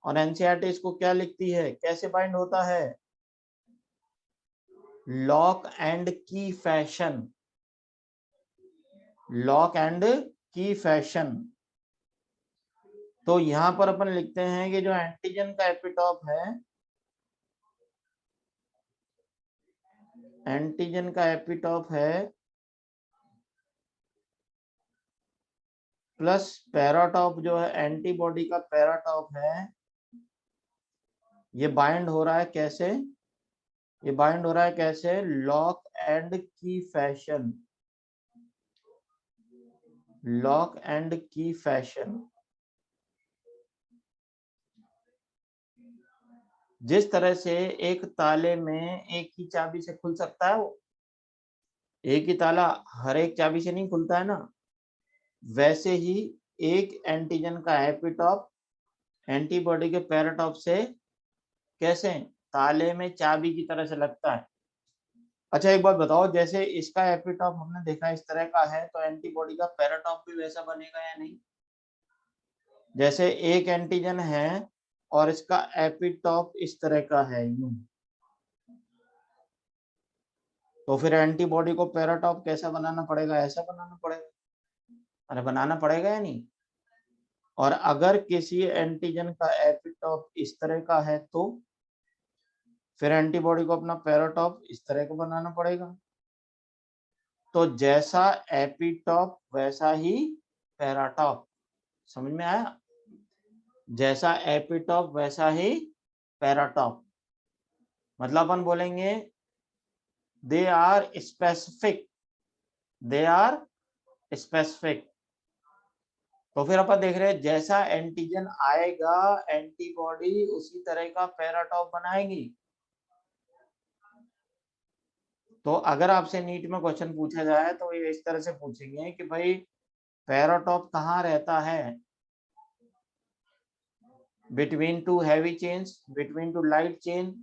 और एनसीईआरटी इसको क्या लिखती है, कैसे बाइंड होता है? लॉक एंड की फैशन। लॉक एंड की फैशन। तो यहां पर अपन लिखते हैं कि जो एंटीजन का एपिटॉप है, एंटीजन का एपिटॉप है प्लस पैराटॉप जो है एंटीबॉडी का पैराटॉप है, ये बाइंड हो रहा है कैसे? ये बाइंड हो रहा है कैसे? लॉक एंड की फैशन। लॉक एंड की फैशन। जिस तरह से एक ताले में एक ही चाबी से खुल सकता है, वो एक ही ताला हर एक चाबी से नहीं खुलता है ना, वैसे ही एक एंटीजन का एपिटॉप एंटीबॉडी के पैराटॉप से कैसे, ताले में चाबी की तरह से लगता है। अच्छा एक बात बताओ, जैसे इसका एपिटॉप हमने देखा इस तरह का है, तो एंटीबॉडी का पैराटॉप भी वैसा बनेगा या नहीं? जैसे एक एंटीजन है और इसका एपिटॉप इस तरह का है यूं, तो फिर एंटीबॉडी को पैराटॉप कैसा बनाना पड़ेगा, ऐसा बनाना पड़ेगा। अरे बनाना पड़ेगा या नहीं? और अगर किसी एंटीजन का एपिटॉप इस तरह का है तो फिर एंटीबॉडी को अपना पैराटॉप इस तरह का बनाना पड़ेगा। तो जैसा एपिटॉप वैसा ही पैराटॉप, समझ में आया? जैसा एपिटॉप वैसा ही पैराटॉप, मतलब अपन बोलेंगे they are specific, they are specific. तो फिर अपन देख रहे हैं जैसा एंटीजन आएगा एंटीबॉडी उसी तरह का पैराटॉप बनाएगी। तो अगर आपसे नीट में क्वेश्चन पूछा जाए तो ये इस तरह से पूछेंगे कि भाई पैराटॉप कहाँ रहता है, between two heavy chains, between two light chain,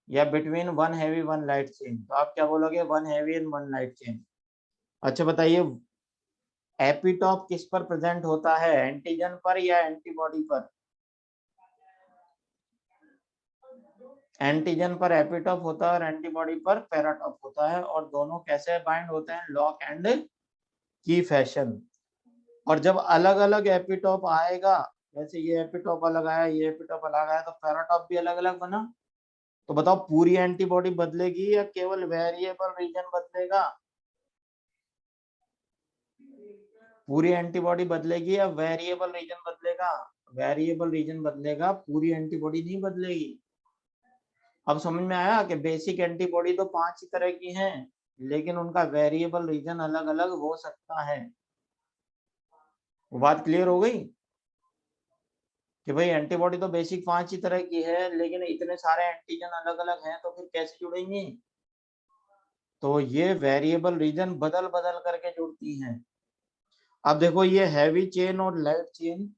या between one heavy one light chain. तो आप क्या बोलोगे, one heavy and one light chain. अच्छा बताइए, एपिटॉप किस पर प्रेजेंट होता है, एंटीजन पर या एंटीबॉडी पर? एंटीजन पर एपिटॉप होता है और एंटीबॉडी पर पैराटॉप होता है, और दोनों कैसे बाइंड होते हैं, लॉक एंड की फैशन। और जब अलग अलग एपिटॉप आएगा, जैसे ये एपिटॉप अलग आया, ये एपिटॉप अलग आया, तो पैराटॉप भी अलग अलग बना। तो बताओ पूरी एंटीबॉडी बदलेगी या केवल वेरिएबल रीजन बदलेगा? पूरी एंटीबॉडी बदलेगी या वेरिएबल रीजन बदलेगा? वेरिएबल रीजन बदलेगा, पूरी एंटीबॉडी नहीं बदलेगी। अब समझ में आया कि बेसिक एंटीबॉडी तो 5 ही तरह की हैं, लेकिन उनका वेरिएबल रीजन अलग अलग हो सकता है। वो बात क्लियर हो गई कि भाई एंटीबॉडी तो बेसिक 5 ही तरह की है, लेकिन इतने सारे एंटीजन अलग अलग हैं, तो फिर कैसे जुड़ेंगी? तो ये वेरिएबल रीजन बदल बदल करके जुड़ती हैं। अब देखो ये हैवी चेन और लाइट चेन,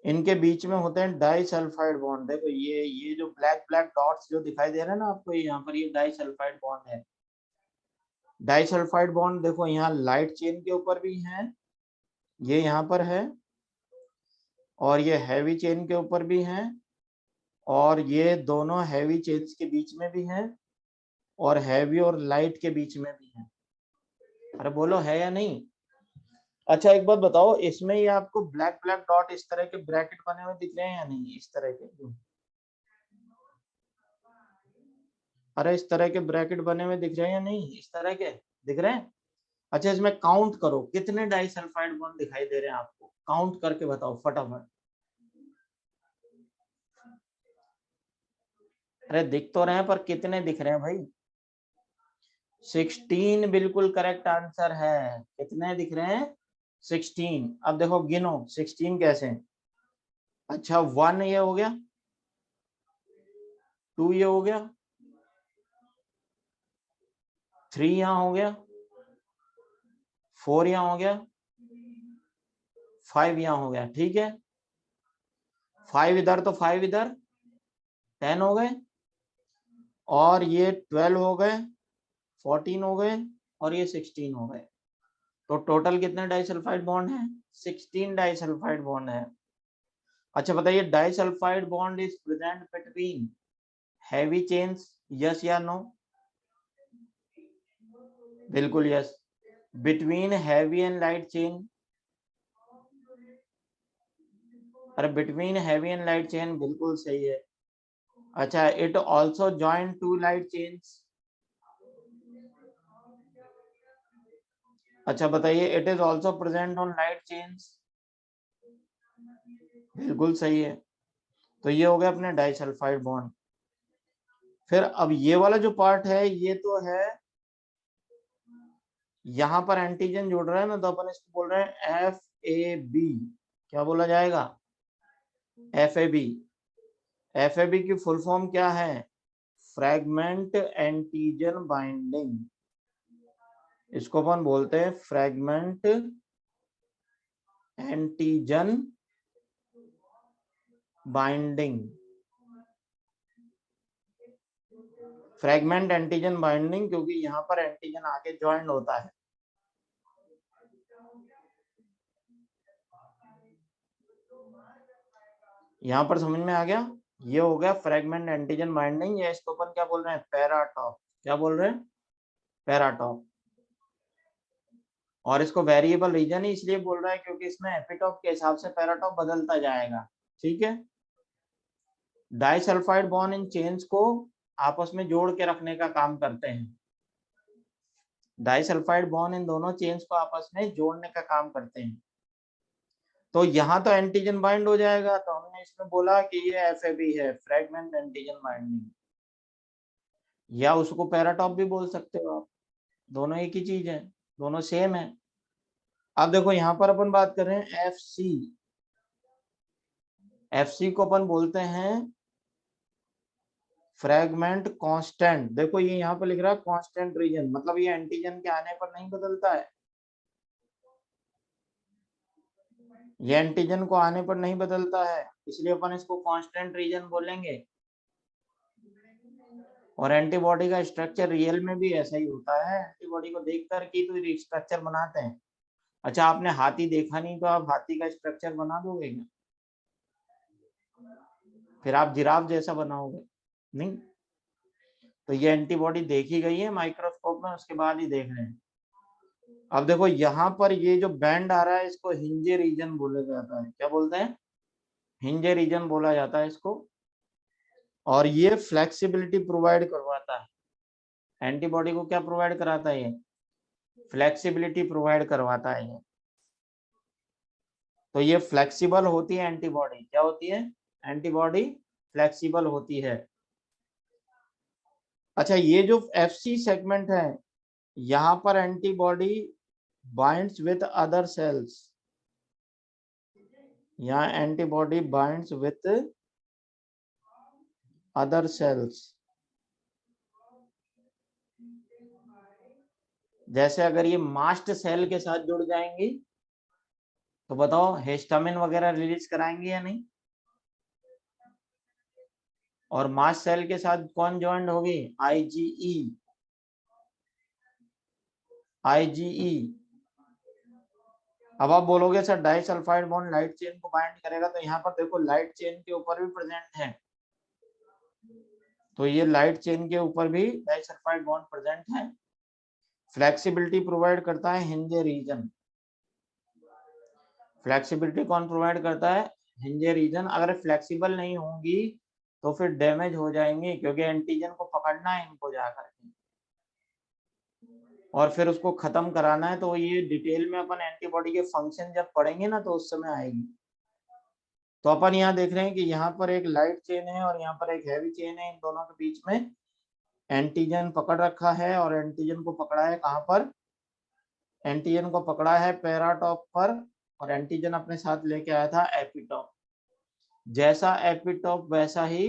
इनके बीच में होते हैं डाई सल्फाइड बॉन्ड। देखो ये जो ब्लैक ब्लैक डॉट्स जो दिखाई दे रहे हैं ना आपको, यहाँ पर ये डाई सल्फाइड बॉन्ड है। डाई सल्फाइड बॉन्ड देखो यहाँ लाइट चेन के ऊपर भी है, ये यहाँ पर है, और ये हैवी चेन के ऊपर भी है, और ये दोनों हैवी चेन्स के बीच में भी है, और हैवी और लाइट के बीच में भी है। अरे बोलो है या नहीं? अच्छा एक बात बताओ, इसमें ये आपको ब्लैक ब्लैक डॉट इस तरह के ब्रैकेट बने हुए दिख रहे हैं या नहीं, इस तरह के? अरे इस तरह के ब्रैकेट बने हुए दिख रहे हैं या नहीं, इस तरह के दिख रहे हैं? अच्छा इसमें काउंट करो कितने डाई सल्फाइड बॉन्ड दिखाई दे रहे हैं आपको, काउंट करके बताओ फटाफट। अरे दिख तो रहे हैं पर कितने दिख रहे हैं भाई? 16 बिल्कुल करेक्ट आंसर है। कितने दिख रहे हैं? 16। अब देखो गिनो 16 कैसे। अच्छा 1 ये हो गया, 2 ये हो गया, 3 यहाँ हो गया, 4 यहाँ हो गया, 5 यहाँ हो गया, ठीक है। 5 इधर तो 5 इधर, 10 हो गए, और ये 12 हो गए, 14 हो गए, और ये 16 हो गए। तो टोटल कितने डाइसल्फाइड बॉन्ड है? 16 डाइसल्फाइड बॉन्ड है। अच्छा बताइए, disulphide bond is present between heavy chains, yes या नो? बिल्कुल yes. Between heavy and light chain, अरे between heavy and light chain बिल्कुल सही है। अच्छा it also join two light chains, अच्छा बताइए it is also present on light chains, बिल्कुल सही है। तो ये हो गया अपने डाइसल्फाइड बॉन्ड। फिर अब ये वाला जो पार्ट है ये तो है, यहाँ पर एंटीजन जुड़ रहा है ना, तो अपन इसको बोल रहे हैं FAB। क्या बोला जाएगा? FAB। FAB की फुल फॉर्म क्या है? Fragment antigen binding. इसको अपन बोलते हैं fragment antigen binding, fragment antigen binding, क्योंकि यहाँ पर एंटीजन आके ज्वाइंट होता है। यहाँ पर समझ में आ गया? ये हो गया फ्रेगमेंट एंटीजन बाइंडिंग। या इसको अपन क्या बोल रहे हैं? पैराटॉप। क्या बोल रहे हैं? पैराटॉप। और इसको वेरिएबल रीजन ही इसलिए बोल रहा है क्योंकि इसमें एपिटॉप के हिसाब से पैराटॉप बदलता जाएगा। ठीक है। डाइसल्फाइड बॉन्ड इन चेन्स को आपस में जोड़ के रखने का काम करते हैं। डाइसल्फाइड बॉन्ड इन दोनों चेन्स को आपस में जोड़ने का काम करते हैं। तो यहाँ तो एंटीजन बाइंड हो जाएगा, तो हमने इसमें बोला कि ये एफएबी है, फ्रेगमेंट एंटीजन बाइंडिंग, या उसको पैराटॉप भी बोल सकते हो आप। दोनों एक ही चीज है, दोनों सेम है। अब देखो यहाँ पर अपन बात कर रहे हैं एफसी। एफसी को अपन बोलते हैं फ्रेगमेंट कांस्टेंट। देखो ये यहाँ पर लिख रहा है कांस्टेंट रीजन, मतलब ये एंटीजन के आने पर नहीं बदलता है। ये एंटीजन को आने पर नहीं बदलता है, इसलिए अपन इसको कांस्टेंट रीजन बोलेंगे। और एंटीबॉडी का स्ट्रक्चर रियल में भी ऐसा ही होता है। एंटीबॉडी को देख कर के तो स्ट्रक्चर बनाते हैं। अच्छा, आपने हाथी देखा नहीं तो आप हाथी का स्ट्रक्चर बना दोगे क्या? फिर आप जिराफ जैसा बनाओगे? नहीं। तो ये एंटीबॉडी देखी गई है माइक्रोस्कोप में, उसके बाद ही देख रहे हैं। अब देखो यहाँ पर ये जो बैंड आ रहा है इसको हिंजे रीजन बोला जाता है। क्या बोलते हैं? हिंजे रीजन बोला जाता है इसको। और ये फ्लेक्सिबिलिटी प्रोवाइड करवाता है। एंटीबॉडी को क्या प्रोवाइड कराता है? ये फ्लेक्सिबिलिटी प्रोवाइड करवाता है। ये तो ये फ्लेक्सिबल होती है एंटीबॉडी। क्या होती है? एंटीबॉडी फ्लेक्सिबल होती है। अच्छा, ये जो एफसी सेगमेंट है, यहाँ पर antibody binds with other cells. यहाँ antibody binds with other cells. जैसे अगर ये मास्ट सेल के साथ जुड़ जाएंगी तो बताओ हिस्टामिन वगैरह रिलीज कराएंगे या नहीं? और मास्ट सेल के साथ कौन ज्वाइंट होगी? आईजीई। आईजीई। अब आप बोलोगे sir disulphide bond light chain को बाइंड करेगा, तो यहाँ पर देखो लाइट चेन के ऊपर भी प्रेजेंट है। तो ये लाइट चेन के ऊपर भी डाइसल्फाइड बॉन्ड प्रेजेंट है। फ्लेक्सिबिलिटी प्रोवाइड करता है हिंजे रीजन। फ्लेक्सिबिलिटी कौन प्रोवाइड करता है? हिंजे रीजन। अगर फ्लेक्सिबल नहीं होंगी तो फिर डैमेज हो जाएंगे, क्योंकि एंटीजन को पकड़ना है इनको जाकर के और फिर उसको खत्म कराना है। तो ये डिटेल में अपन एंटीबॉडी के फंक्शन जब पढ़ेंगे ना तो उस समय आएगी। तो अपन यहाँ देख रहे हैं कि यहाँ पर एक लाइट चेन है और यहाँ पर एक हैवी चेन है। इन दोनों के बीच में एंटीजन पकड़ रखा है, और एंटीजन को पकड़ा है कहाँ पर? एंटीजन को पकड़ा है पैराटॉप पर, और एंटीजन अपने साथ लेके आया था एपिटॉप। जैसा एपिटॉप वैसा ही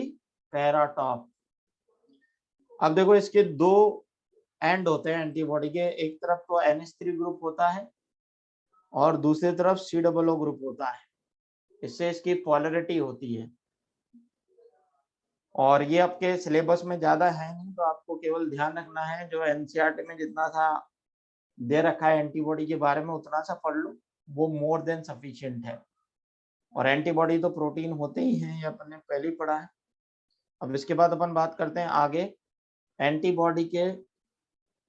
पैराटॉप। अब देखो इसके दो एंड होते हैं एंटीबॉडी के। एक तरफ तो NH3 ग्रुप होता है और दूसरी तरफ COO ग्रुप होता है। इससे इसकी पोलैरिटी होती है। और ये आपके सिलेबस में ज्यादा है नहीं, तो आपको केवल ध्यान रखना है जो NCERT में जितना सा दे रखा है एंटीबॉडी के बारे में उतना सा पढ़ लो, वो मोर देन सफिशिएंट है। और एंटीबॉडी तो प्रोटीन होते ही हैं, ये अपन ने पहले ही पढ़ा है। अब इसके बाद अपन बात करते हैं आगे एंटीबॉडी के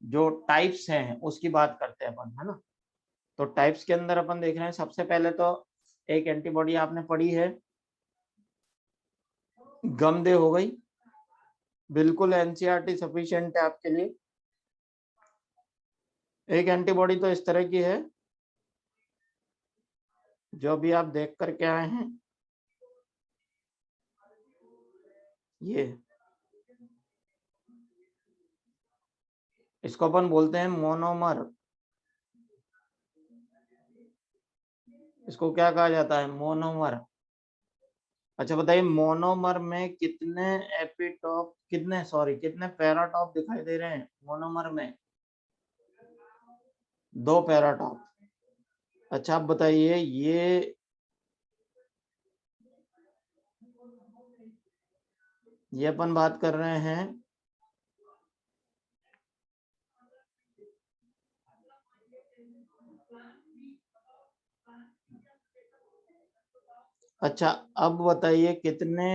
जो टाइप्स हैं उसकी बात करते हैं अपन, है ना। तो टाइप्स के अंदर अपन देख रहे हैं, सबसे पहले तो एक एंटीबॉडी आपने पढ़ी है, गमदे हो गई। बिल्कुल NCERT सफिशिएंट है आपके लिए। एक एंटीबॉडी तो इस तरह की है जो अभी आप देख करके आए हैं, ये इसको अपन बोलते हैं मोनोमर। इसको क्या कहा जाता है? मोनोमर। अच्छा बताइए, मोनोमर में कितने एपिटॉप, कितने पैराटॉप दिखाई दे रहे हैं मोनोमर में? 2 पैराटॉप। अच्छा आप बताइए, ये ये अपन बात कर रहे हैं अच्छा। अब बताइए कितने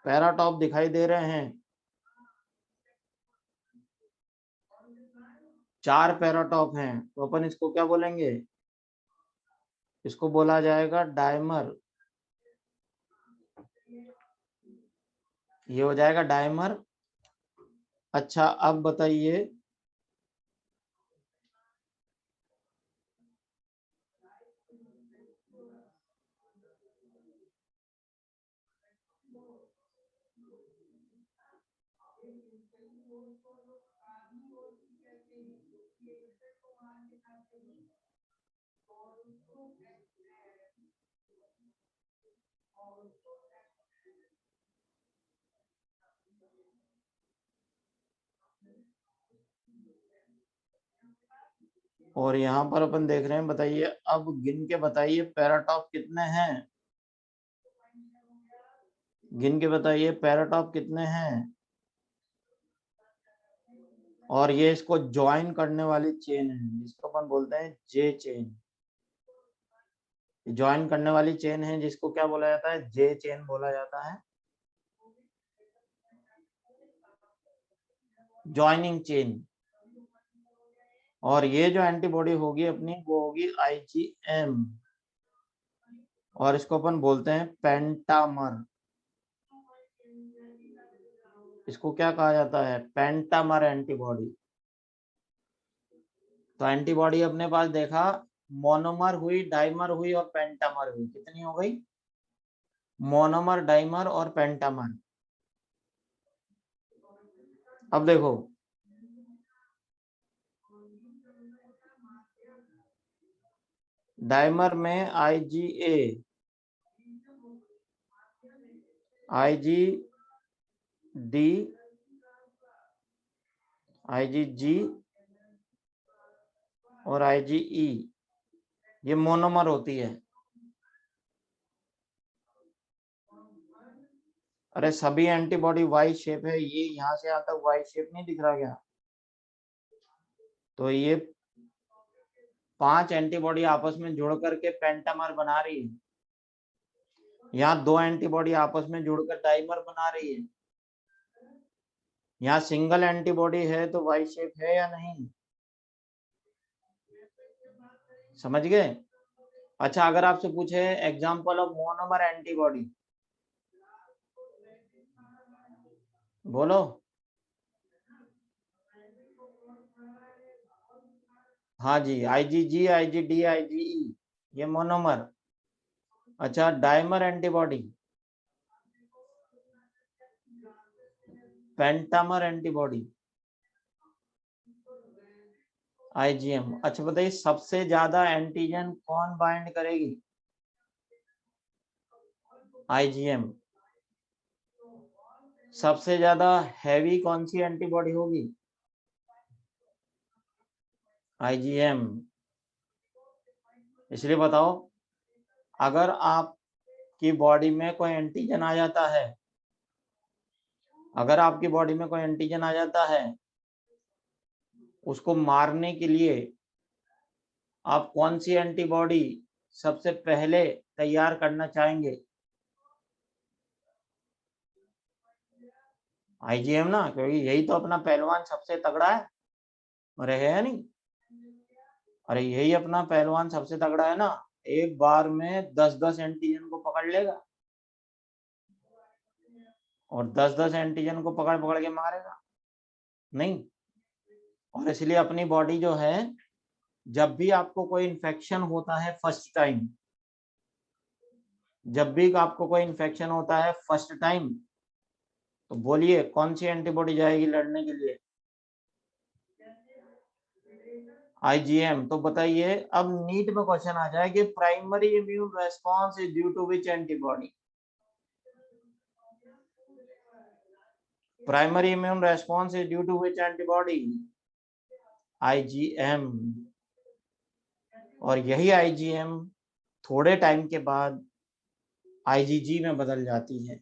पैराटॉप दिखाई दे रहे हैं? 4 पैराटॉप हैं। तो अपन इसको क्या बोलेंगे? इसको बोला जाएगा डायमर। ये हो जाएगा डायमर। अच्छा अब बताइए और यहाँ पर अपन देख रहे हैं, बताइए अब गिन के बताइए पैराटॉप कितने हैं? गिन के बताइए पैराटॉप कितने हैं? और ये इसको ज्वाइन करने वाली चेन है जिसको अपन बोलते हैं जे चेन। ज्वाइन करने वाली चेन है जिसको क्या बोला जाता है? जे चेन बोला जाता है, ज्वाइनिंग चेन। और ये जो एंटीबॉडी होगी अपनी वो होगी आईजीएम, और इसको अपन बोलते हैं पेंटामर। इसको क्या कहा जाता है? Pentamer antibody. तो एंटीबॉडी अपने पास देखा, मोनोमर हुई, डाइमर हुई और पेंटामर हुई। कितनी हो गई? मोनोमर, डाइमर और पेंटामर। अब देखो डाइमर में आईजीए, आईजीडी, आईजीजी और आईजीई, ये मोनोमर होती है। अरे सभी एंटीबॉडी वाई शेप है, ये यहाँ से यहाँ तक वाई शेप नहीं दिख रहा क्या? तो ये 5 एंटीबॉडी आपस में जुड़ करके पेंटामर बना रही है। यहाँ 2 एंटीबॉडी आपस में जुड़कर डाइमर बना रही है। यहाँ सिंगल एंटीबॉडी है तो वाई शेप है या नहीं? समझ गए? अच्छा अगर आपसे पूछे एग्जांपल ऑफ मोनोमर एंटीबॉडी, बोलो। हाँ जी, आईजीजी, आईजीडी, आईजीई, ये मोनोमर। अच्छा dimer antibody, pentamer antibody, IgM. अच्छा बताइए सबसे ज्यादा एंटीजन कौन बाइंड करेगी? आईजीएम। सबसे ज्यादा हैवी कौन सी एंटीबॉडी होगी? आईजीएम। इसलिए बताओ, अगर आपकी बॉडी में कोई एंटीजन आ जाता है, अगर आपकी बॉडी में कोई एंटीजन आ जाता है, उसको मारने के लिए आप कौन सी एंटीबॉडी सबसे पहले तैयार करना चाहेंगे? आईजीएम ना, क्योंकि यही तो अपना पहलवान सबसे तगड़ा है। अरे है नहीं? अरे यही अपना पहलवान सबसे तगड़ा है ना, एक बार में 10-10 एंटीजन को पकड़ लेगा और 10-10 एंटीजन को पकड़ पकड़ के मारेगा नहीं। और इसलिए अपनी बॉडी जो है, जब भी आपको कोई इन्फेक्शन होता है फर्स्ट टाइम, जब भी आपको कोई इन्फेक्शन होता है फर्स्ट टाइम, तो बोलिए कौन सी एंटीबॉडी जाएगी लड़ने के लिए? आईजीएम। तो बताइए अब नीट में क्वेश्चन आ जाए कि primary immune response is due to which antibody? Primary immune response is due to which antibody? IgM. और यही आईजीएम थोड़े टाइम के बाद आईजीजी में बदल जाती है।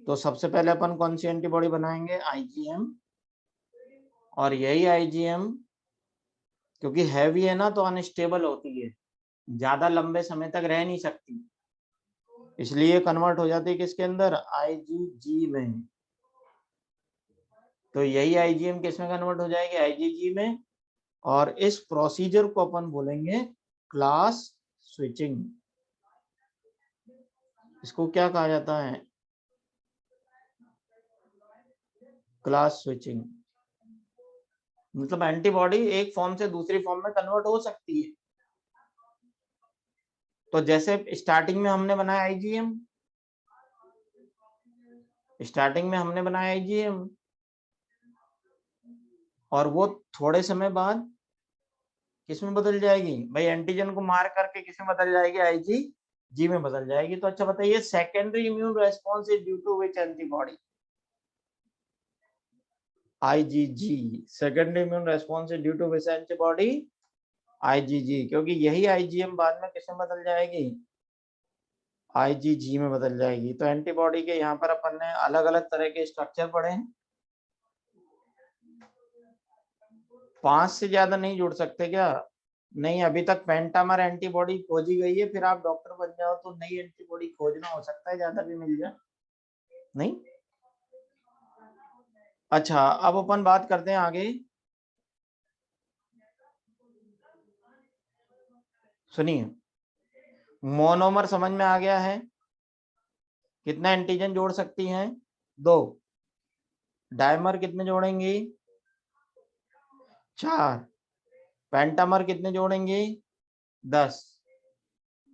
तो सबसे पहले अपन कौन सी एंटीबॉडी बनाएंगे, IgM, और यही IgM क्योंकि हैवी है ना तो अनस्टेबल होती है, ज्यादा लंबे समय तक रह नहीं सकती, इसलिए कन्वर्ट हो जाती है किसके अंदर, IgG में। तो यही IgM किस में कन्वर्ट हो जाएगी, IgG में। और इस प्रोसीजर को अपन बोलेंगे क्लास स्विचिंग। इसको क्या कहा जाता है, क्लास स्विचिंग। मतलब एंटीबॉडी एक फॉर्म से दूसरी फॉर्म में कन्वर्ट हो सकती है। तो जैसे स्टार्टिंग में हमने बनाया IgM, और वो थोड़े समय बाद किसमें बदल जाएगी भाई, एंटीजन को मार करके किसमें बदल जाएगी, IgG में बदल जाएगी। तो अच्छा बताइए, secondary immune response is due to which antibody, IgG। Secondary immune response is due to which antibody, IgG, क्योंकि यही IgM बाद में किसमें बदल जाएगी, IgG में बदल जाएगी। तो एंटीबॉडी के यहाँ पर अपन ने अलग अलग तरह के स्ट्रक्चर पढ़े हैं, 5 से ज्यादा नहीं जुड़ सकते क्या, नहीं, अभी तक पेंटामर एंटीबॉडी खोजी गई है, फिर आप डॉक्टर बन जाओ तो नई एंटीबॉडी खोजना हो सकता है, ज्यादा भी मिल जाए, नहीं। अच्छा, अब अपन बात करते हैं आगे, सुनिए, मोनोमर समझ में आ गया है, कितना एंटीजन जोड़ सकती हैं, 2। डायमर कितने जोड़ेंगी, 4। पेंटामर कितने जोड़ेंगी, 10।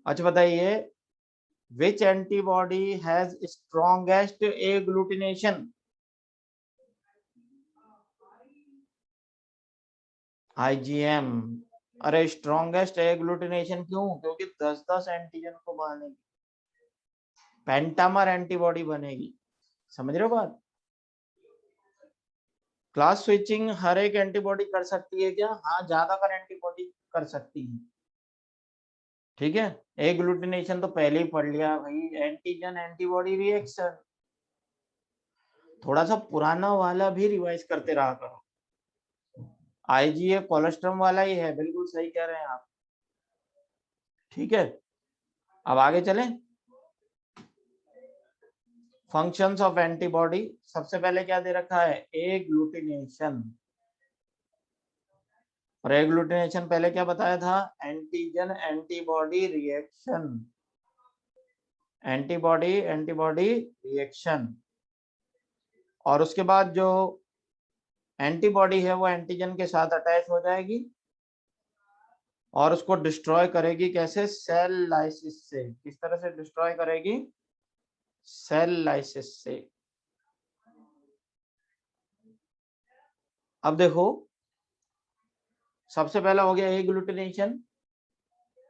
अच्छा बताइए, which antibody has strongest agglutination, IgM। अरे स्ट्रॉन्गेस्ट एग्लूटिनेशन क्यों, क्योंकि 10-10 एंटीजन को बांधेगी, पेंटामर एंटीबॉडी बनेगी, समझ रहे हो बात। क्लास स्विचिंग हर एक एंटीबॉडी कर सकती है क्या, हाँ, ज्यादातर एंटीबॉडी कर सकती है, ठीक है। एग्लूटिनेशन तो पहले ही पढ़ लिया भाई, एंटीजन एंटीबॉडी रिएक्शन, थोड़ा सा पुराना वाला भी रिवाइज करते रहा करो। IgA कोलेस्ट्रॉम वाला ही है, बिल्कुल सही कह रहे हैं आप, ठीक है। अब आगे चलें, फंक्शंस ऑफ एंटीबॉडी। सबसे पहले क्या दे रखा है, एग्लूटिनेशन। और एग्लूटिनेशन पहले क्या बताया था, antigen antibody reaction, antibody antibody reaction. और उसके बाद जो एंटीबॉडी है वो एंटीजन के साथ अटैच हो जाएगी और उसको डिस्ट्रॉय करेगी, कैसे, सेल लाइसिस से। किस तरह से डिस्ट्रॉय करेगी, सेल लाइसिस से। अब देखो, सबसे पहला हो गया एग्लूटिनेशन।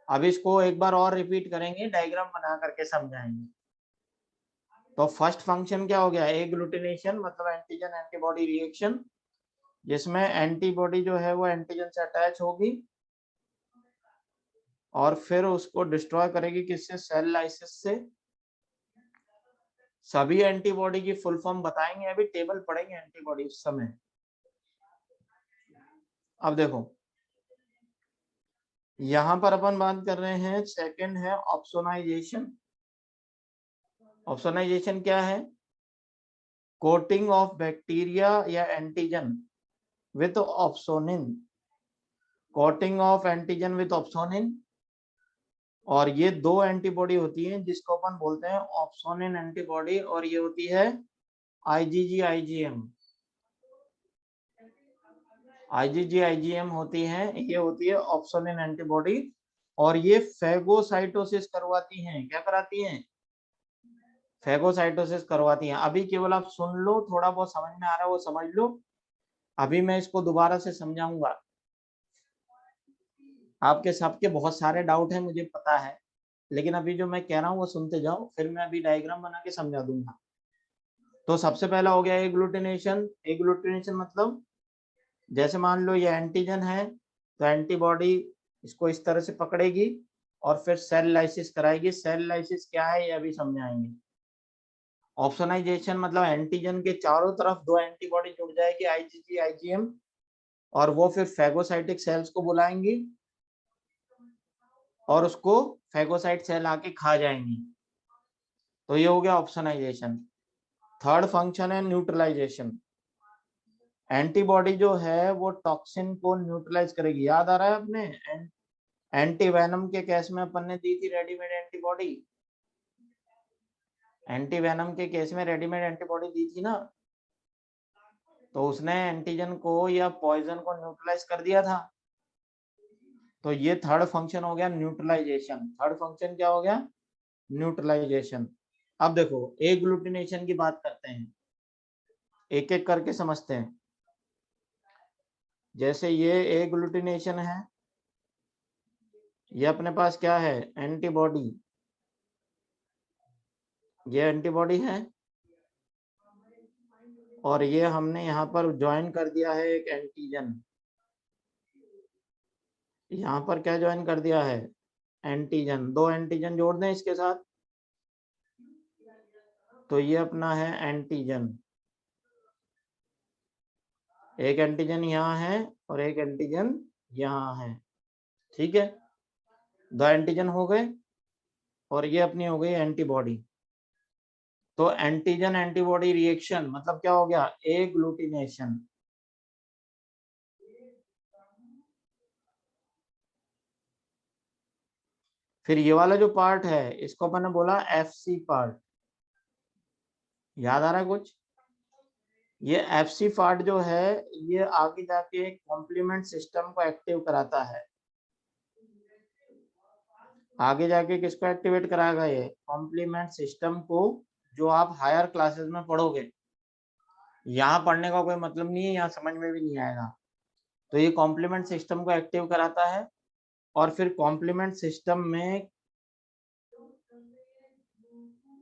अब इसको एक बार और रिपीट करेंगे, डायग्राम बना करके समझाएंगे। तो फर्स्ट फंक्शन क्या हो गया, एग्लूटिनेशन, मतलब एंटीजन एंटीबॉडी रिएक्शन, जिसमें एंटीबॉडी जो है वो एंटीजन से अटैच होगी और फिर उसको डिस्ट्रॉय करेगी, किससे, सेल लाइसिस से। सभी एंटीबॉडी की फुल फॉर्म बताएंगे, अभी टेबल पढ़ेंगे एंटीबॉडी उस समय। अब देखो, यहां पर अपन बात कर रहे हैं, सेकंड है ऑप्सोनाइजेशन। ऑप्सोनाइजेशन क्या है, कोटिंग ऑफ बैक्टीरिया या antigen with opsonin, coating of antigen with opsonin. और ये 2 एंटीबॉडी होती हैं जिसको अपन बोलते हैं ऑप्सोनिन एंटीबॉडी, और ये होती है IgG IgM। IgG IgM होती है, ये होती है ऑप्सोनिन एंटीबॉडी, और ये फेगोसाइटोसिस करवाती हैं, क्या कराती हैं, फेगोसाइटोसिस करवाती हैं। अभी केवल आप सुन लो, थोड़ा बहुत समझ में आ रहा है वो समझ लो, अभी मैं इसको दोबारा से समझाऊंगा। आपके सबके बहुत सारे डाउट हैं मुझे पता है, लेकिन अभी जो मैं कह रहा हूँ वो सुनते जाओ, फिर मैं अभी डायग्राम बना के समझा दूंगा। तो सबसे पहला हो गया एग्लूटिनेशन। एग्लूटिनेशन मतलब, जैसे मान लो ये एंटीजन है, तो एंटीबॉडी इसको इस तरह से पकड़ेगी और फिर सेल लाइसिस कराएगी। सेल लाइसिस क्या है ये अभी समझाएंगे। ऑप्सोनाइजेशन मतलब एंटीजन के चारों तरफ दो एंटीबॉडी जुड़ जाएगी आईजीजी आईजीएम, और वो फिर फैगोसाइटिक सेल्स को बुलाएंगी और उसको फैगोसाइट सेल आके खा जाएंगी। तो ये हो गया ऑप्सोनाइजेशन। थर्ड फंक्शन है न्यूट्रलाइजेशन। एंटीबॉडी जो है वो टॉक्सिन को न्यूट्रलाइज करेगी। याद आ रहा है अपने एंटी वेनम के केस में अपन ने दी थी रेडीमेड एंटीबॉडी, एंटी वेनम के केस में रेडीमेड एंटीबॉडी दी थी ना, तो उसने एंटीजन को या पॉइजन को न्यूट्रलाइज कर दिया था। तो ये थर्ड फंक्शन हो गया न्यूट्रलाइजेशन। थर्ड फंक्शन क्या हो गया? न्यूट्रलाइजेशन। अब देखो एग्लूटिनेशन की बात करते हैं, एक एक करके समझते हैं। जैसे ये एग्लूटिनेशन है, ये अपने पास क्या है? एंटीबॉडी। ये एंटीबॉडी है और ये हमने यहाँ पर ज्वाइन कर दिया है एक एंटीजन। यहाँ पर क्या ज्वाइन कर दिया है? एंटीजन। दो एंटीजन जोड़ दें इसके साथ, तो ये अपना है एंटीजन। एक एंटीजन यहाँ है और एक एंटीजन यहाँ है। ठीक है, दो एंटीजन हो गए और ये अपनी हो गई एंटीबॉडी। तो एंटीजन एंटीबॉडी रिएक्शन मतलब क्या हो गया? एग्लूटिनेशन। फिर ये वाला जो पार्ट है इसको अपन ने बोला एफसी पार्ट। याद आ रहा है कुछ? ये एफसी पार्ट जो है ये आगे जाके कॉम्प्लीमेंट सिस्टम को एक्टिव कराता है। आगे जाके किसको एक्टिवेट कराएगा? ये कॉम्प्लीमेंट सिस्टम को, जो आप हायर क्लासेस में पढ़ोगे। यहाँ पढ़ने का कोई मतलब नहीं है, यहाँ समझ में भी नहीं आएगा। तो ये कॉम्प्लीमेंट सिस्टम को एक्टिव कराता है और फिर कॉम्प्लीमेंट सिस्टम में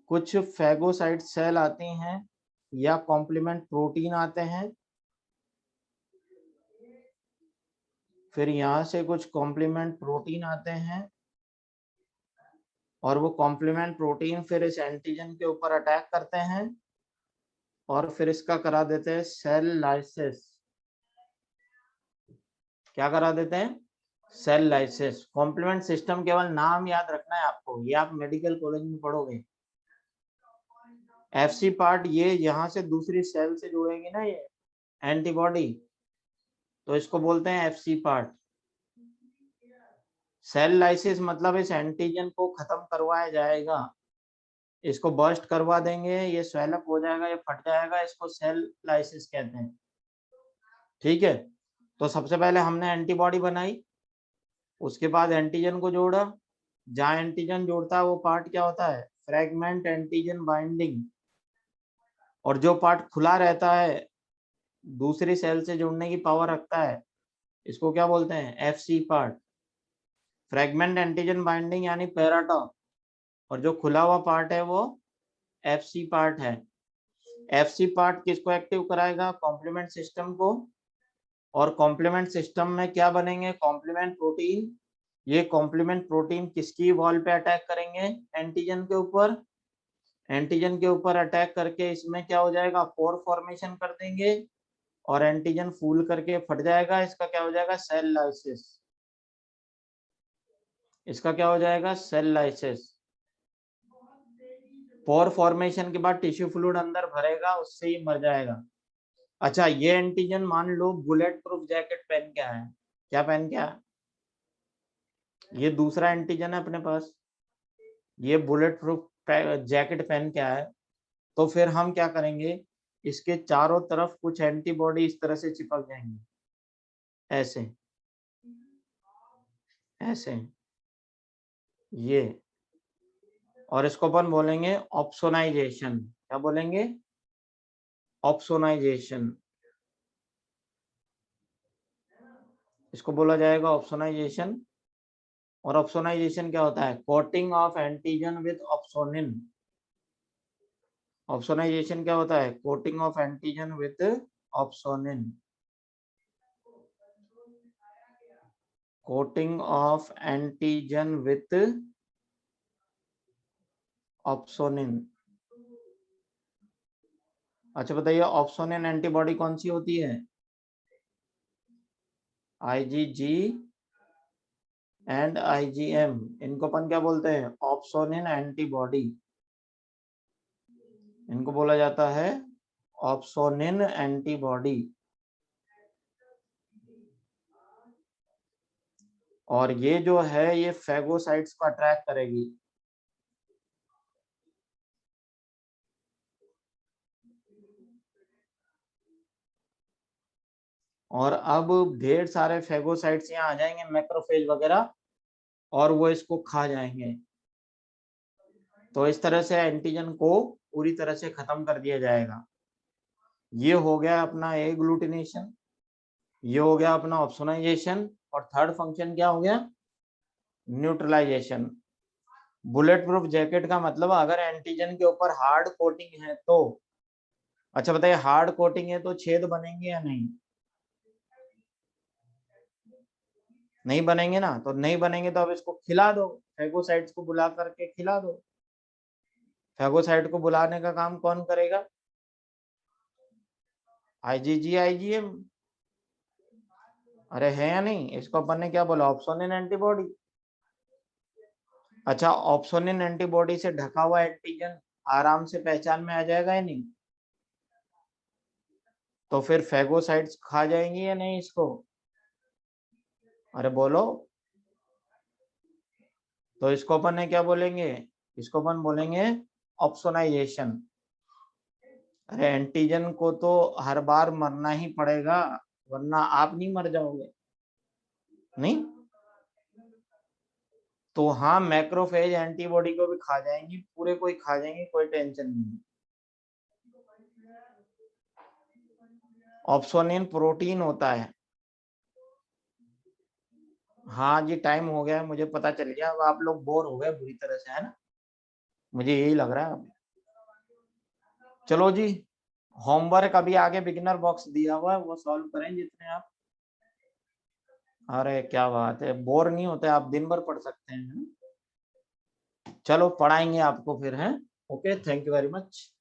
कुछ फैगोसाइट सेल आती हैं या कॉम्प्लीमेंट प्रोटीन आते हैं। फिर यहाँ से कुछ कॉम्प्लीमेंट प्रोटीन आते हैं और वो कॉम्प्लीमेंट प्रोटीन फिर इस एंटीजन के ऊपर अटैक करते हैं और फिर इसका करा देते हैं सेल लाइसिस। क्या करा देते हैं? Cell lysis. कॉम्प्लीमेंट सिस्टम केवल नाम याद रखना है आपको, ये आप मेडिकल कॉलेज में पढ़ोगे। एफसी पार्ट ये यहाँ से दूसरी सेल से जुड़ेगी ना ये एंटीबॉडी, तो इसको बोलते हैं एफसी पार्ट। सेल लाइसिस मतलब इस एंटीजन को खत्म करवाया जाएगा, इसको बर्स्ट करवा देंगे, ये स्वेलअप हो जाएगा, ये फट जाएगा, इसको सेल लाइसिस कहते हैं। ठीक है, तो सबसे पहले हमने एंटीबॉडी बनाई, उसके बाद एंटीजन को जोड़ा। जहां एंटीजन जोड़ता है वो पार्ट क्या होता है? Fragment antigen binding. और जो पार्ट खुला रहता है, दूसरी सेल से जुड़ने की पावर रखता है, इसको क्या बोलते हैं? Fc part. Fragment antigen binding यानी पैराटॉप, और जो खुला हुआ पार्ट है वो एफसी पार्ट है। एफसी पार्ट किसको एक्टिव कराएगा? कॉम्प्लीमेंट सिस्टम को। और कॉम्प्लीमेंट सिस्टम में क्या बनेंगे? Complement protein. ये कॉम्प्लीमेंट प्रोटीन किसकी वॉल पे अटैक करेंगे? एंटीजन के ऊपर। एंटीजन के ऊपर अटैक करके इसमें क्या हो जाएगा? पोर फॉर्मेशन कर देंगे और एंटीजन फूल करके फट जाएगा। इसका क्या हो जाएगा? Cell lysis. इसका क्या हो जाएगा? Cell lysis. पोर फॉर्मेशन के बाद टिश्यू फ्लूइड अंदर भरेगा, उससे ही मर जाएगा। अच्छा, ये एंटीजन मान लो बुलेट प्रूफ जैकेट पहन के आया है। क्या पहन के आया? ये दूसरा एंटीजन है अपने पास, ये बुलेट प्रूफ जैकेट पहन के आया है। तो फिर हम क्या करेंगे? इसके चारों तरफ कुछ एंटीबॉडी इस तरह से चिपक जाएंगी, ऐसे ऐसे, ये। और इसको अपन बोलेंगे ऑप्सोनाइजेशन। क्या बोलेंगे? ऑप्सोनाइजेशन। इसको बोला जाएगा ऑप्सोनाइजेशन। और ऑप्सोनाइजेशन क्या होता है? Coating of antigen with opsonin. Opsonization क्या होता है? Coating of antigen with opsonin. Coating of antigen with opsonin. अच्छा बताइए, ऑप्सोनिन एंटीबॉडी कौन सी होती है? IgG एंड IgM, इनको अपन क्या बोलते हैं? Opsonin antibody. इनको बोला जाता है ऑप्सोनिन एंटीबॉडी। और ये जो है ये फेगोसाइट्स को अट्रैक्ट करेगी। और अब ढेर सारे फेगोसाइट्स यहाँ आ जाएंगे, मैक्रोफेज वगैरह, और वो इसको खा जाएंगे। तो इस तरह से एंटीजन को पूरी तरह से खत्म कर दिया जाएगा। ये हो गया अपना एग्लूटिनेशन, ये हो गया अपना ऑप्सोनाइजेशन, और थर्ड फंक्शन क्या हो गया? न्यूट्रलाइजेशन। बुलेट प्रूफ जैकेट का मतलब अगर एंटीजन के ऊपर हार्ड कोटिंग है तो, अच्छा बताइए, हार्ड कोटिंग है तो छेद बनेंगे या नहीं? नहीं बनेंगे ना। तो नहीं बनेंगे तो अब इसको खिला दो, फेगोसाइट्स को बुला करके खिला दो। फेगोसाइट को बुलाने का काम कौन करेगा? IgG IgM। अरे है या नहीं? इसको अपन ने क्या बोला? Opsonin antibody. अच्छा, ऑप्सोनिन एंटीबॉडी से ढका हुआ एंटीजन आराम से पहचान में आ जाएगा या नहीं? तो फिर फेगोसाइट्स खा जाएंगी या नहीं इसको? अरे बोलो। तो इसको अपन ने क्या बोलेंगे? इसको अपन बोलेंगे ऑप्सोनाइजेशन। अरे एंटीजन को तो हर बार मरना ही पड़ेगा, वरना आप नहीं मर जाओगे। नहीं? तो हाँ, मैक्रोफेज एंटीबॉडी को भी खा जाएंगी, पूरे को ही खा जाएंगी, कोई टेंशन नहीं। ऑप्सोनिन प्रोटीन होता है। हाँ जी, टाइम हो गया है, मुझे पता चल गया। अब आप लोग बोर हो गए बुरी तरह से, है ना? मुझे यही लग रहा है अब। चलो जी, होमवर्क अभी आगे बिगिनर बॉक्स दिया हुआ है, वो सॉल्व करें जितने आप। अरे क्या बात है, बोर नहीं होते आप, दिन भर पढ़ सकते हैं, है ना? चलो पढ़ाएंगे आपको फिर, है। Okay, thank you very much.